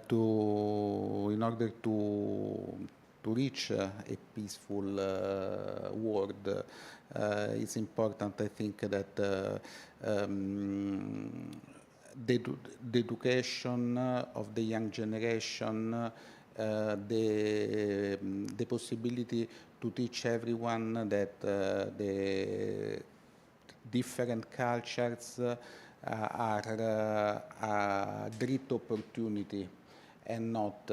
in order to reach a peaceful world, it's important, I think, that the education of the young generation, the possibility to teach everyone that the different cultures are a great opportunity and not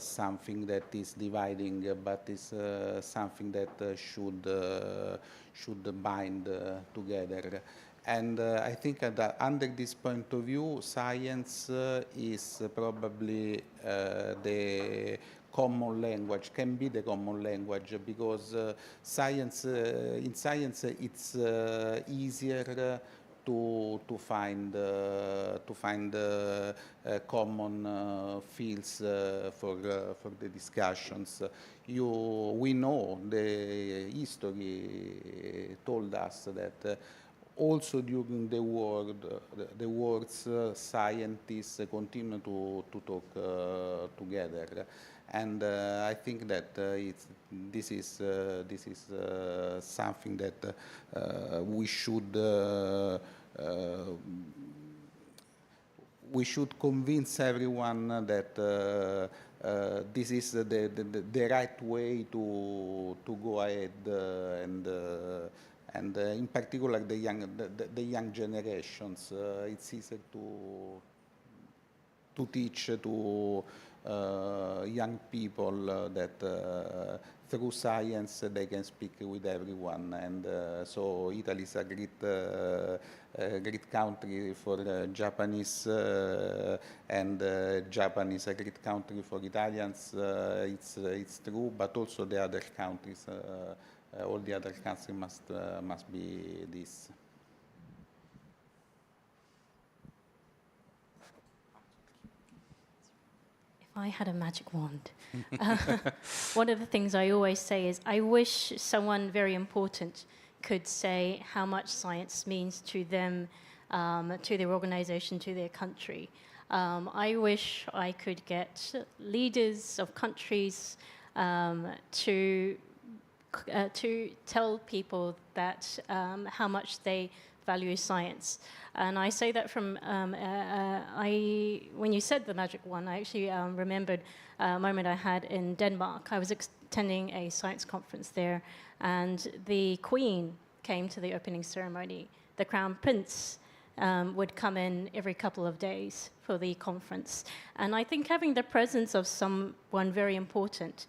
something that is dividing, but is something that should bind together. And I think that under this point of view, science is probably the common language, can be the common language, because science, in science it's easier to find common fields for the discussions. We know the history told us that also during the wars, scientists continue to talk together, and I think that this is something that we should convince everyone that this is the right way to go ahead, and in particular the young generations. It's easier to teach to young people that through science they can speak with everyone, and so Italy is a great country for Japanese, and Japan is a great country for Italians. It's true, but also the other countries. All the other countries must be this. If I had a magic wand, one of the things I always say is I wish someone very important could say how much science means to them, to their organization, to their country. I wish I could get leaders of countries to to tell people that how much they value science. And I say that from, when you said the magic one, I actually remembered a moment I had in Denmark. I was attending a science conference there, and the Queen came to the opening ceremony. The Crown Prince would come in every couple of days for the conference. And I think having the presence of someone very important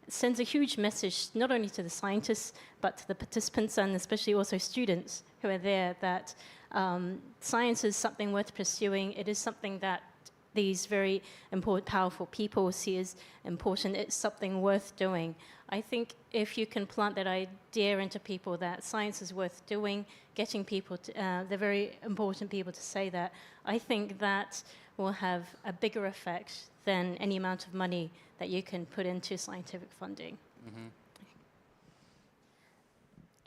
sends a huge message, not only to the scientists, but to the participants and especially also students who are there, that science is something worth pursuing. It is something that these very important, powerful people see as important. It's something worth doing. I think if you can plant that idea into people that science is worth doing, getting people, the very important people to say that, I think that will have a bigger effect than any amount of money that you can put into scientific funding. Mm-hmm.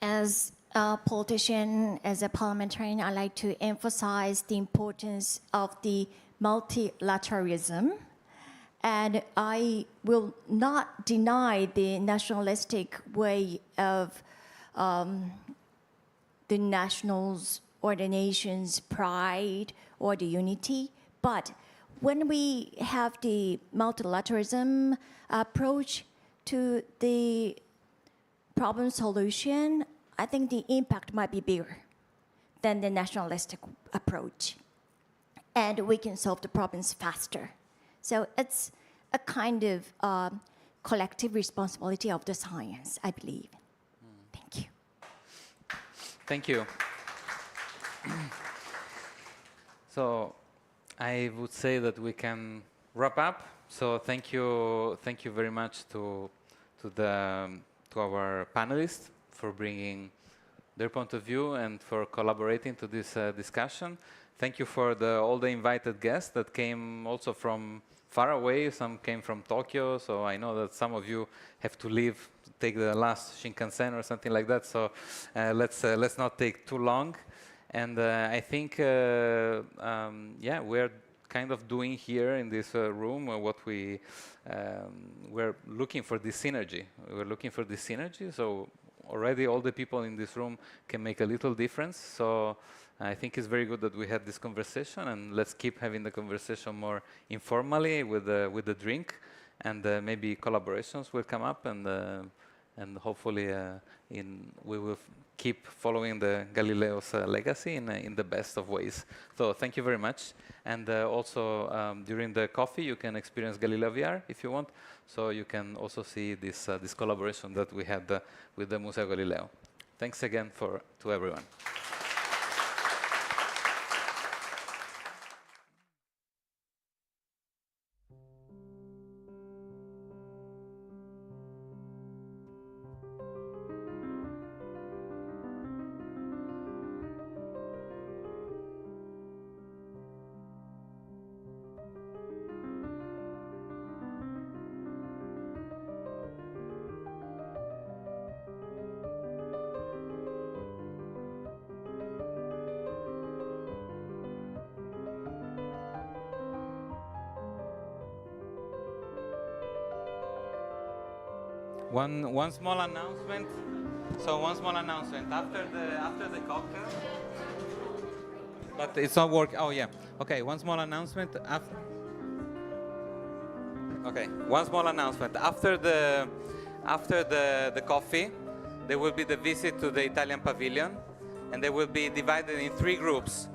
As a politician, as a parliamentarian, I like to emphasize the importance of the multilateralism. And I will not deny the nationalistic way of the nationals or the nation's pride or the unity. But when we have the multilateralism approach to the problem solution, I think the impact might be bigger than the nationalistic approach. And we can solve the problems faster. So it's a kind of collective responsibility of the science, I believe. Thank you. Thank you. So I would say that we can wrap up. So thank you very much to our panelists for bringing their point of view and for collaborating to this discussion. Thank you for all the invited guests that came also from far away. Some came from Tokyo, so I know that some of you have to leave, take the last Shinkansen or something like that. So let's not take too long. And I think, yeah, we're kind of doing here in this room what we're looking for this synergy. We're looking for this synergy. So already all the people in this room can make a little difference. So I think it's very good that we had this conversation, and let's keep having the conversation more informally with the drink, and maybe collaborations will come up, and hopefully we will keep following the Galileo's legacy in the best of ways. So thank you very much, and also during the coffee you can experience Galileo VR if you want. So you can also see this collaboration that we had with the Museo Galileo. Thanks again to everyone. One small announcement. So one small announcement after the cocktail. But it's not working. Oh yeah. Okay. One small announcement after. Okay. One small announcement after the coffee. There will be the visit to the Italian pavilion, and they will be divided in 3 groups: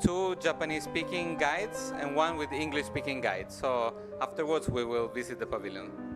2 Japanese-speaking guides and 1 with English-speaking guides. So afterwards we will visit the pavilion.